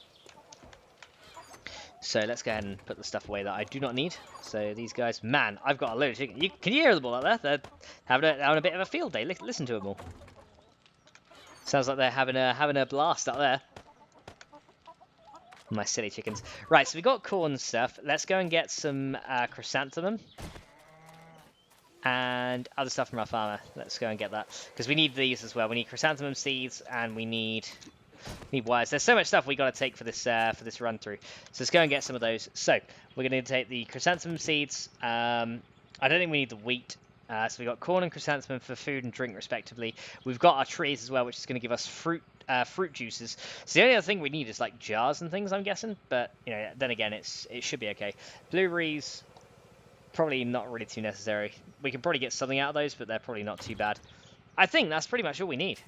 So let's go ahead and put the stuff away that I do not need. So these guys, man, I've got a load of chicken. Can you hear them all out there? They're having a bit of a field day. Listen to them all. Sounds like they're having a blast out there. My silly chickens. Right, so we got corn stuff. Let's go and get some chrysanthemum and other stuff from our farmer. Let's go and get that because we need these as well. We need chrysanthemum seeds and we need wires. There's so much stuff we got to take for this run through. So let's go and get some of those. So we're going to take the chrysanthemum seeds. I don't think we need the wheat. So we've got corn and chrysanthemum for food and drink, respectively. We've got our trees as well, which is going to give us fruit juices. So the only other thing we need is like jars and things, I'm guessing. But you know, then again, it should be okay. Blueberries, probably not really too necessary. We can probably get something out of those, but they're probably not too bad. I think that's pretty much all we need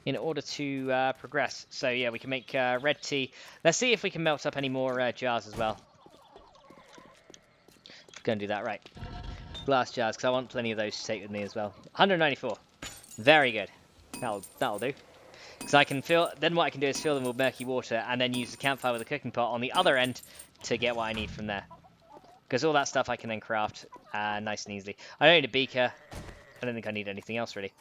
in order to progress. So yeah, we can make red tea. Let's see if we can melt up any more jars as well. Go and do that, right. Glass jars, because I want plenty of those to take with me as well. 194. Very good. That'll do. Because I can then what I can do is fill them with murky water and then use the campfire with a cooking pot on the other end to get what I need from there. Because all that stuff I can then craft nice and easily. I don't need a beaker. I don't think I need anything else, really.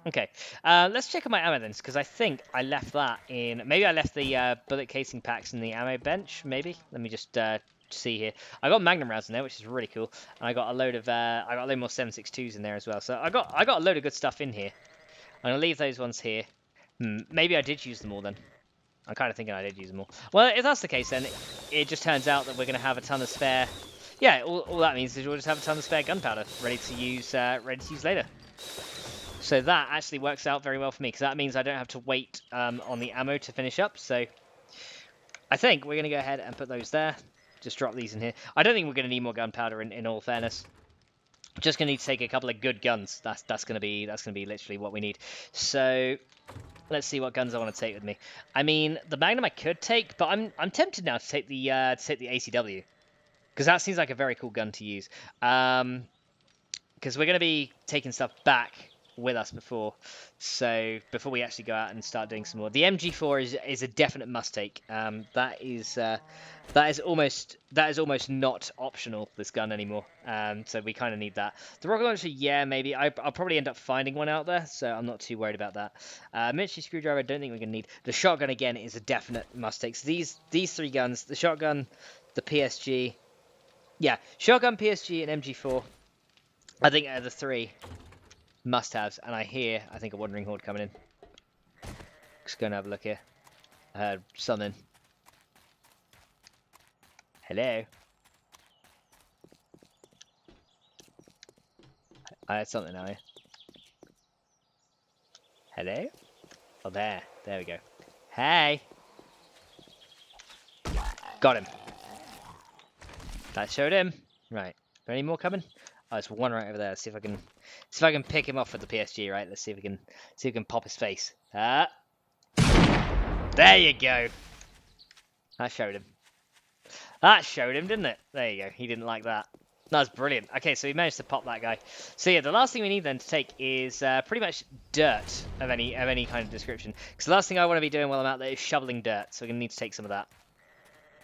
Okay, let's check on my ammo then, because I think I left that in... Maybe I left the bullet casing packs in the ammo bench, maybe? Let me just see here. I got magnum rounds in there, which is really cool. And I got a load of... more 7.62s in there as well. So I got a load of good stuff in here. I'm going to leave those ones here. Maybe I did use them all then. I'm kind of thinking I did use them all. Well, if that's the case, then it just turns out that we're going to have a ton of spare... Yeah, all that means is we'll just have a ton of spare gunpowder ready to use later. So that actually works out very well for me, because that means I don't have to wait on the ammo to finish up. So I think we're going to go ahead and put those there. Just drop these in here. I don't think we're going to need more gunpowder in all fairness. Just going to need to take a couple of good guns. That's going to be literally what we need. So let's see what guns I want to take with me. I mean, the Magnum I could take, but I'm tempted now to take the ACW, because that seems like a very cool gun to use. Because we're going to be taking stuff back with us before we actually go out and start doing some more. The MG4 is a definite must take. That is almost not optional, this gun anymore. So we kind of need that. The rocket launcher, yeah, maybe. I'll probably end up finding one out there, so I'm not too worried about that. Miniature screwdriver, I don't think we're gonna need. The shotgun again is a definite must take. So these 3 guns, the shotgun, the PSG, yeah, shotgun, PSG, and MG4, I think are the 3 must-haves, and I think a wandering horde coming in. Just going to have a look here. I heard something. Hello. I had something now. Hello? Oh, there. There we go. Hey! Got him. That showed him. Right. Are there any more coming? Oh, there's one right over there. Let's see if I can pick him off with the PSG, right? Let's see if we can pop his face. Ah. There you go. That showed him. That showed him, didn't it? There you go. He didn't like that. That's brilliant. Okay, so we managed to pop that guy. So yeah, the last thing we need then to take is pretty much dirt of any kind of description. Because the last thing I want to be doing while I'm out there is shoveling dirt. So we're going to need to take some of that.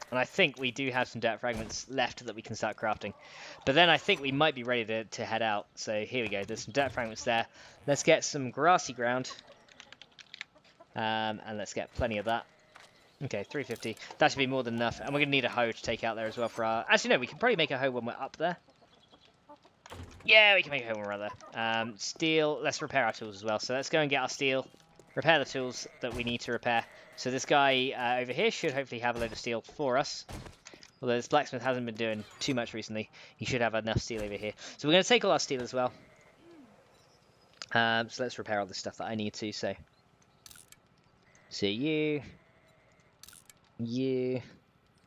And I think we do have some dirt fragments left that we can start crafting. But then I think we might be ready to head out. So here we go. There's some dirt fragments there. Let's get some grassy ground. And let's get plenty of that. Okay, 350. That should be more than enough. And we're going to need a hoe to take out there as well for our... Actually, no, we can probably make a hoe when we're up there. Yeah, we can make a hoe when we're up there. Steel. Let's repair our tools as well. So let's go and get our steel. Repair the tools that we need to repair. So this guy over here should hopefully have a load of steel for us. Although this blacksmith hasn't been doing too much recently. He should have enough steel over here. So we're going to take all our steel as well. So let's repair all the stuff that I need to. So you...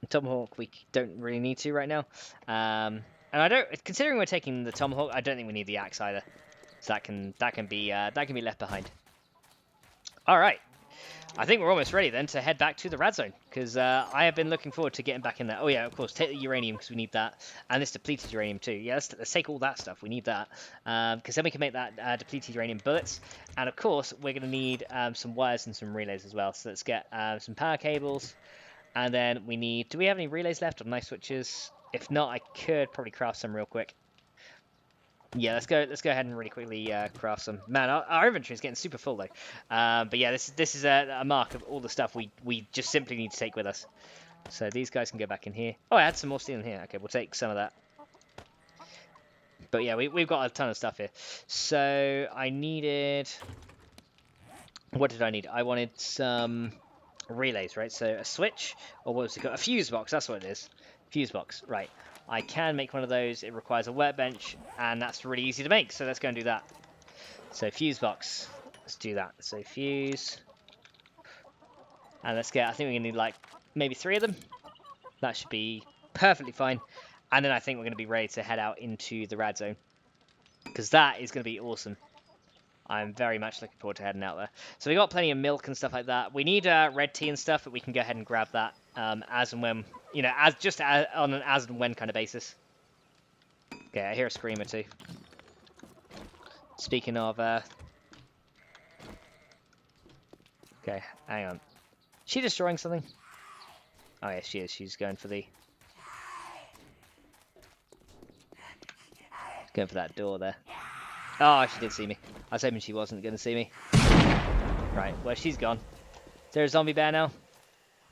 Tomahawk we don't really need to right now. And I don't... Considering we're taking the Tomahawk, I don't think we need the axe either. So that can be left behind. Alright. I think we're almost ready then to head back to the rad zone, because I have been looking forward to getting back in there. Oh yeah, of course, take the uranium because we need that, and this depleted uranium too. Yeah, let's take all that stuff. We need that because then we can make that depleted uranium bullets, and of course we're going to need some wires and some relays as well. So let's get some power cables, and then we need. Do we have any relays left or knife switches? If not, I could probably craft some real quick. Yeah, let's go ahead and really quickly craft some. Man, our inventory is getting super full though. But yeah, this is a mark of all the stuff we just simply need to take with us. So these guys can go back in here. Oh, I had some more steel in here. Okay, we'll take some of that. But yeah, we've got a ton of stuff here. So I needed... What did I need? I wanted some relays, right? So a switch, or what was it called? A fuse box, that's what it is. Fuse box, right. I can make one of those. It requires a workbench, and that's really easy to make. So let's go and do that. So fuse box. Let's do that. So fuse. And let's get, I think we're going to need like maybe 3 of them. That should be perfectly fine. And then I think we're going to be ready to head out into the rad zone, because that is going to be awesome. I'm very much looking forward to heading out there. So we got plenty of milk and stuff like that. We need red tea and stuff, but we can go ahead and grab that as and when, you know, on an as and when kind of basis. Okay, I hear a screamer too. Speaking of, okay, hang on. Is she destroying something? Oh yeah, she is. She's going for the... Going for that door there. Oh, she did see me. I was hoping she wasn't going to see me. Right, well, she's gone. Is there a zombie bear now?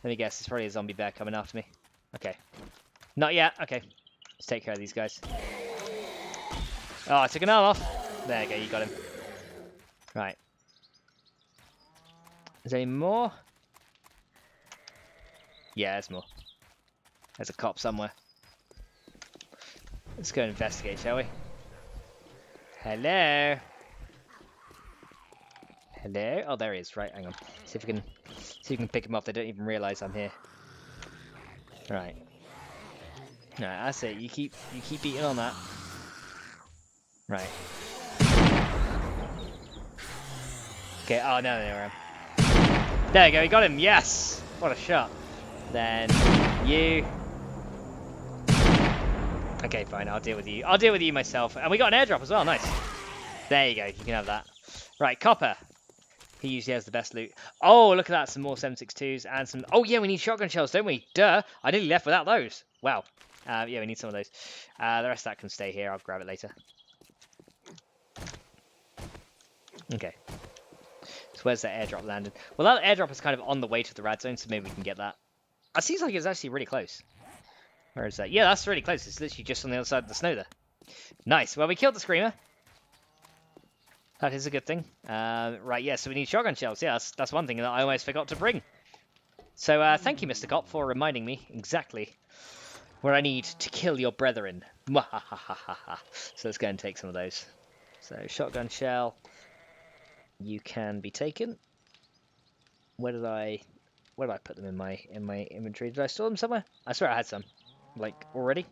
Let me guess, there's probably a zombie bear coming after me. Okay. Not yet. Okay. Let's take care of these guys. Oh, I took an arm off. There you go, you got him. Right. Is there any more? Yeah, there's more. There's a cop somewhere. Let's go investigate, shall we? Hello? Hello? Oh, there he is. Right, hang on. See if we can pick him up. They don't even realise I'm here. Right. No, that's it. You keep beating on that. Right. Okay. Oh no, there I am. There you go. You got him. Yes. What a shot. Then you. Okay, fine. I'll deal with you. I'll deal with you myself. And we got an airdrop as well. Nice. There you go. You can have that. Right, copper. He usually has the best loot. Oh, look at that. Some more 7.62s and some... Oh, yeah, we need shotgun shells, don't we? Duh. I nearly left without those. Wow. Yeah, we need some of those. The rest of that can stay here. I'll grab it later. Okay. So where's that airdrop landed? Well, that airdrop is kind of on the way to the rad zone, so maybe we can get that. It seems like it's actually really close. Where is that? Yeah, that's really close. It's literally just on the other side of the snow there. Nice. Well, we killed the screamer. That is a good thing. Right, yeah, so we need shotgun shells. Yeah, that's one thing that I almost forgot to bring. So thank you, Mr. Cop, for reminding me exactly where I need to kill your brethren. So let's go and take some of those. So shotgun shell, you can be taken. Where did I put them in my inventory? Did I store them somewhere? I swear I had some, like already.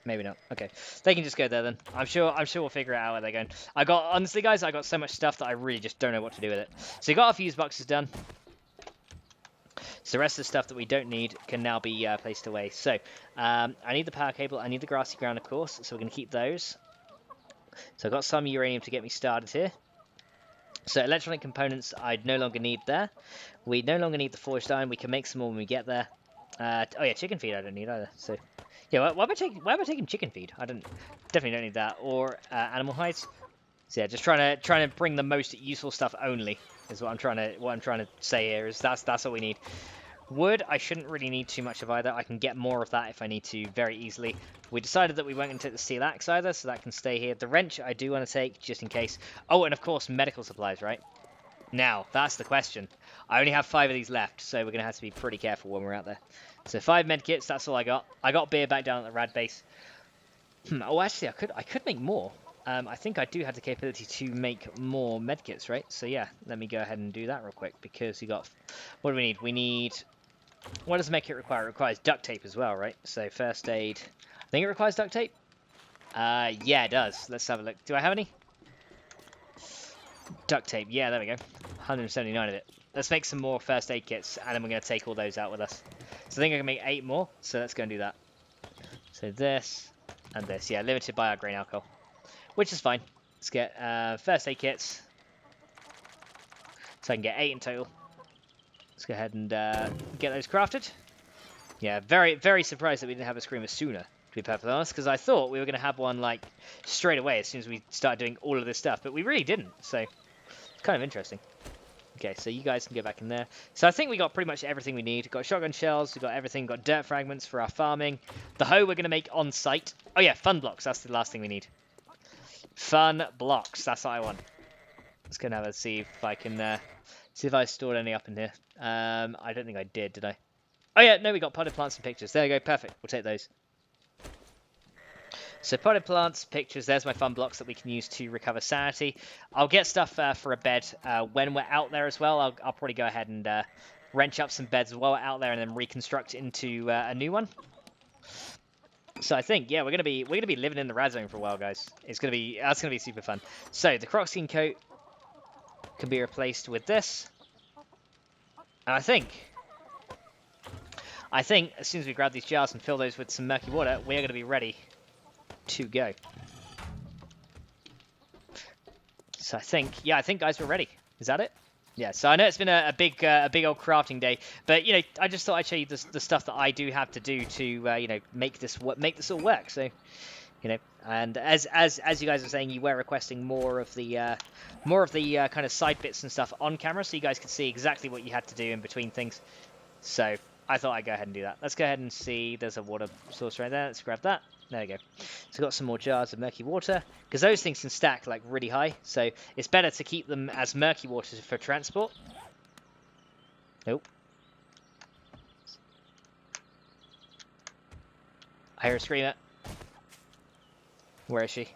Maybe not. Okay, they can just go there then. I'm sure we'll figure out where they're going. Honestly, guys, I got so much stuff that I really just don't know what to do with it. So you got our fuse boxes done. So the rest of the stuff that we don't need can now be placed away. So I need the power cable. I need the grassy ground, of course. So we're going to keep those. So I've got some uranium to get me started here. So electronic components I no longer need there. We no longer need the forged iron. We can make some more when we get there. Oh yeah, chicken feed I don't need either. So yeah, why am I taking chicken feed? Definitely don't need that. Or animal hides. So yeah, just trying to bring the most useful stuff only is what I'm trying to say here. Is that's what we need. Wood, I shouldn't really need too much of either. I can get more of that if I need to very easily. We decided that we weren't going to take the steel axe either, so that can stay here. The wrench I do want to take, just in case. Oh, and of course, medical supplies, right? Now, that's the question. I only have 5 of these left, so we're going to have to be pretty careful when we're out there. So 5 medkits, that's all I got. I got beer back down at the rad base. Oh, actually, I could make more. I think I do have the capability to make more medkits, right? So yeah, let me go ahead and do that real quick, because we got... What do we need? We need... What does medkit require? It requires duct tape as well, right? So first aid... I think it requires duct tape? Yeah, it does. Let's have a look. Do I have any? Duct tape. Yeah, there we go. 179 of it. Let's make some more first aid kits, and then we're going to take all those out with us. So I think I can make 8 more, so let's go and do that. So this and this. Yeah, limited by our grain alcohol, which is fine. Let's get first aid kits. So I can get 8 in total. Let's go ahead and get those crafted. Yeah, very, very surprised that we didn't have a screamer sooner, to be perfectly honest, because I thought we were going to have one, like, straight away as soon as we started doing all of this stuff, but we really didn't, so it's kind of interesting. Okay, so you guys can go back in there. So I think we got pretty much everything we need. We've got shotgun shells, we've got everything, we've got dirt fragments for our farming. The hoe we're going to make on site. Oh yeah, fun blocks, that's the last thing we need. Fun blocks, that's what I want. Let's go and have a see if I can, see if I stored any up in here. I don't think I did I? Oh yeah, no, we got potted plants and pictures. There we go, perfect. We'll take those. So potted plants, pictures, there's my fun blocks that we can use to recover sanity. I'll get stuff for a bed when we're out there as well. I'll probably go ahead and wrench up some beds while we're out there and then reconstruct into a new one. So I think, yeah, we're gonna be living in the rad zone for a while, guys. That's gonna be super fun. So the croc skin coat can be replaced with this. And I think as soon as we grab these jars and fill those with some murky water, we are going to be ready to go. So I think guys, we're ready. Is that it? Yeah. So I know it's been a big old crafting day, but you know, I just thought I'd show you the stuff that I do have to do to you know, make this all work. So you know, and as you guys are saying, you were requesting more of the kind of side bits and stuff on camera, so you guys could see exactly what you had to do in between things. So I thought I'd go ahead and do that. Let's go ahead and see. There's a water source right there. Let's grab that. There we go. So we've got some more jars of murky water, because those things can stack like really high. So it's better to keep them as murky water for transport. Nope. I hear a screamer. Where is she?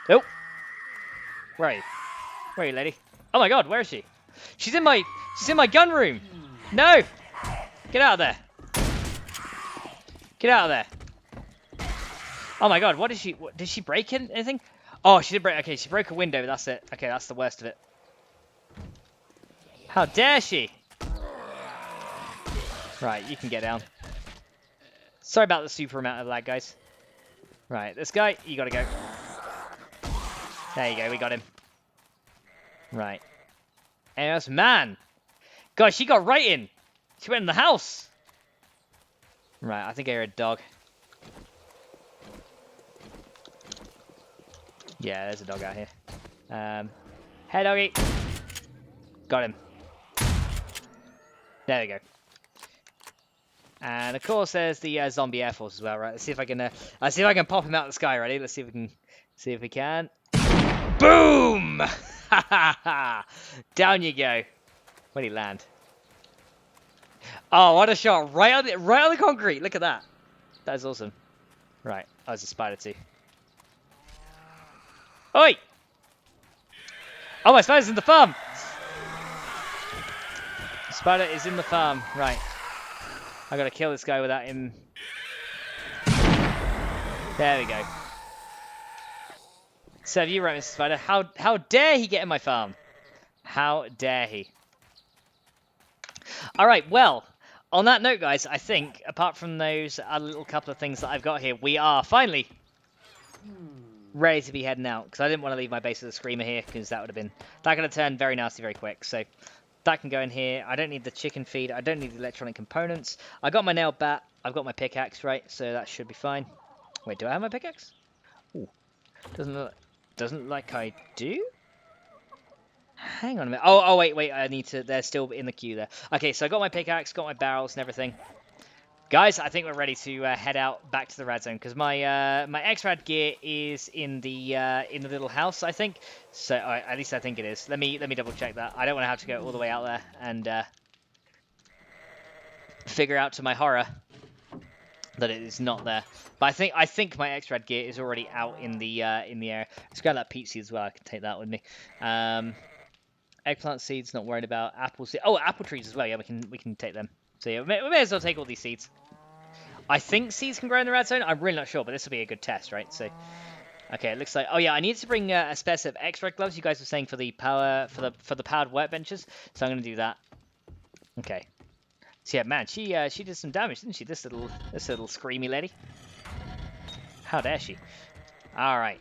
Oh! Where are you? Where are you, lady? Oh my god, where is she? She's in my gun room! No! Get out of there! Get out of there! Oh my god, what did she... did she break anything? Oh, she did break... Okay, she broke a window, that's it. Okay, that's the worst of it. How dare she? Right, you can get down. Sorry about the super amount of lag, guys. Right, this guy, you gotta go. There you go, we got him. Right. And that's man. God, she got right in. She went in the house. Right, I think I hear a dog. Yeah, there's a dog out here. Hey, doggy. Got him. There we go. And of course, there's the zombie air force as well, right? Let's see if I can pop him out of the sky. Ready? Let's see if we can. Boom! Ha ha ha! Down you go. Where'd he land? Oh, what a shot! Right on the concrete. Look at that. That is awesome. Right, oh, there's a spider too. Oi! Oh, my spider's in the farm. Spider is in the farm. Right. I gotta kill this guy without him. There we go. Serve you right, Mr. Spider. How dare he get in my farm? How dare he? Alright, well, on that note, guys, I think, apart from those little couple of things that I've got here, we are finally ready to be heading out. Because I didn't want to leave my base with a screamer here, because that would have been... That could have turned very nasty very quick, so... That can go in here. I don't need the chicken feed. I don't need the electronic components. I got my nail bat. I've got my pickaxe, right? So that should be fine. Wait, do I have my pickaxe? Ooh. Doesn't look like I do? Hang on a minute. Oh, wait. I need to... They're still in the queue there. Okay, so I got my pickaxe, got my barrels and everything. Guys, I think we're ready to head out back to the rad zone because my my X-Rad gear is in the little house, I think. So at least I think it is. Let me double check that. I don't want to have to go all the way out there and figure out to my horror that it is not there. But I think my X-Rad gear is already out in the air. Let's grab that peach seed as well. I can take that with me. Eggplant seeds, not worried about. Apple seeds. Oh, apple trees as well. Yeah, we can take them. So yeah, we may as well take all these seeds. I think seeds can grow in the red zone. I'm really not sure, but this will be a good test, right? So, okay, it looks like. Oh yeah, I need to bring a spare set of X-ray gloves. You guys were saying for the powered workbenches, so I'm going to do that. Okay. So yeah, man, she did some damage, didn't she? This little screamy lady. How dare she? All right.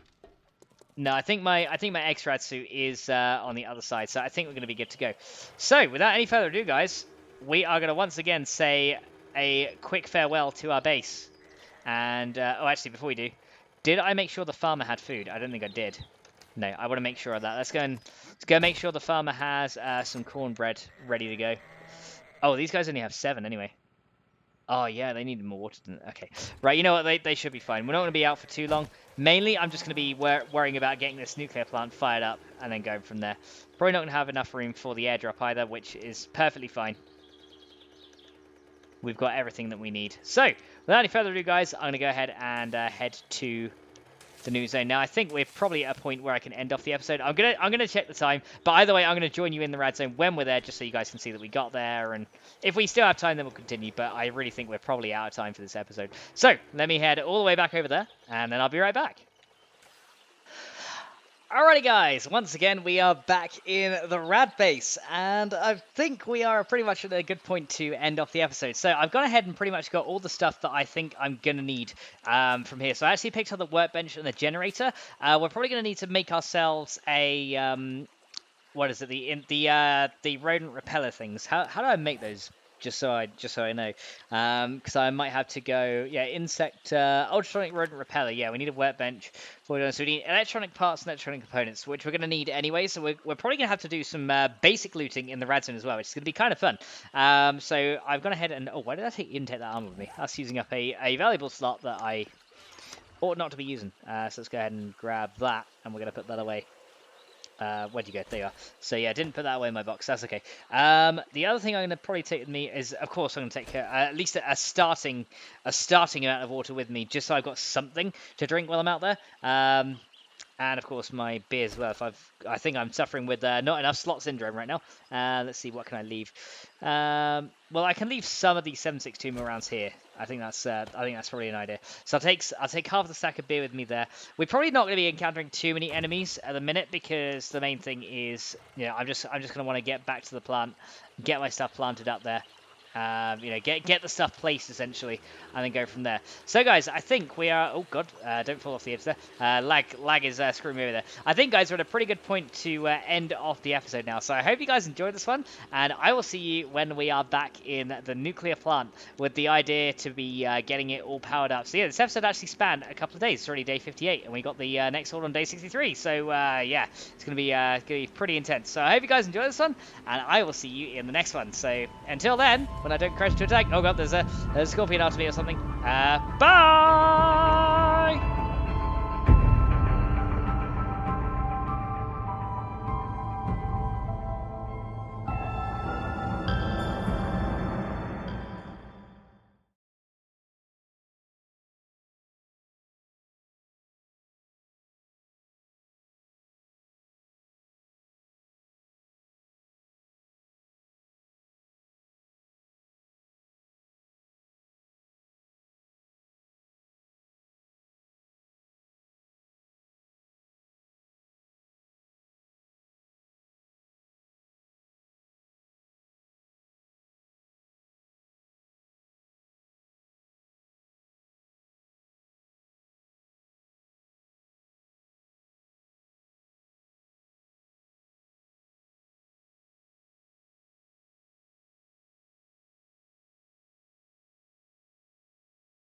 No, I think my X-Rad suit is on the other side, so I think we're going to be good to go. So, without any further ado, guys, we are going to once again say a quick farewell to our base. And, oh, actually, before we do, did I make sure the farmer had food? I don't think I did. No, I want to make sure of that. Let's go make sure the farmer has some cornbread ready to go. Oh, these guys only have 7 anyway. Oh, yeah, they need more water than... Okay. Right, you know what? They should be fine. We're not going to be out for too long. Mainly, I'm just going to be worrying about getting this nuclear plant fired up and then going from there. Probably not going to have enough room for the airdrop either, which is perfectly fine. We've got everything that we need. So, without any further ado, guys, I'm going to go ahead and head to the new zone. Now, I think we're probably at a point where I can end off the episode. I'm gonna check the time, but either way, I'm gonna join you in the rad zone when we're there, just so you guys can see that we got there. And if we still have time, then we'll continue. But I really think we're probably out of time for this episode. So let me head all the way back over there, and then I'll be right back. Alrighty guys, once again we are back in the rad base, and I think we are pretty much at a good point to end off the episode. So I've gone ahead and pretty much got all the stuff that I think I'm going to need from here. So I actually picked up the workbench and the generator. We're probably going to need to make ourselves a, what is it, the rodent repeller things. How do I make those? Just so I know, because I might have to go, yeah, insect, ultrasonic rodent repeller. Yeah, we need a workbench. So we need electronic parts and electronic components, which we're going to need anyway. So we're probably going to have to do some basic looting in the rad zone as well, which is going to be kind of fun. So I've gone ahead and, oh, why did I take that armor with me? That's using up a valuable slot that I ought not to be using. So let's go ahead and grab that, and we're going to put that away. Where'd you go? There you are. So yeah, I didn't put that away in my box. That's okay. The other thing I'm going to probably take with me is, of course, I'm going to take at least a starting amount of water with me, just so I've got something to drink while I'm out there. And of course my beer as well. I think I'm suffering with not enough slot syndrome right now. Let's see, what can I leave? Well, I can leave some of these 7.62 rounds here. I think that's probably an idea. So I'll take half the stack of beer with me there. We're probably not going to be encountering too many enemies at the minute, because the main thing is, you know, I'm just going to want to get back to the plant, get my stuff planted up there. You know, get the stuff placed essentially, and then go from there. So guys, I think we are. Oh god, don't fall off the edge there. Lag is screwing me over there. I think guys, we're at a pretty good point to end off the episode now. So I hope you guys enjoyed this one, and I will see you when we are back in the nuclear plant with the idea to be getting it all powered up. So yeah, this episode actually spanned a couple of days. It's already day 58, and we got the next one on day 63. So yeah, it's gonna be pretty intense. So I hope you guys enjoy this one, and I will see you in the next one. So until then. When I don't crash to attack. Oh god, there's a scorpion after me or something. Bye!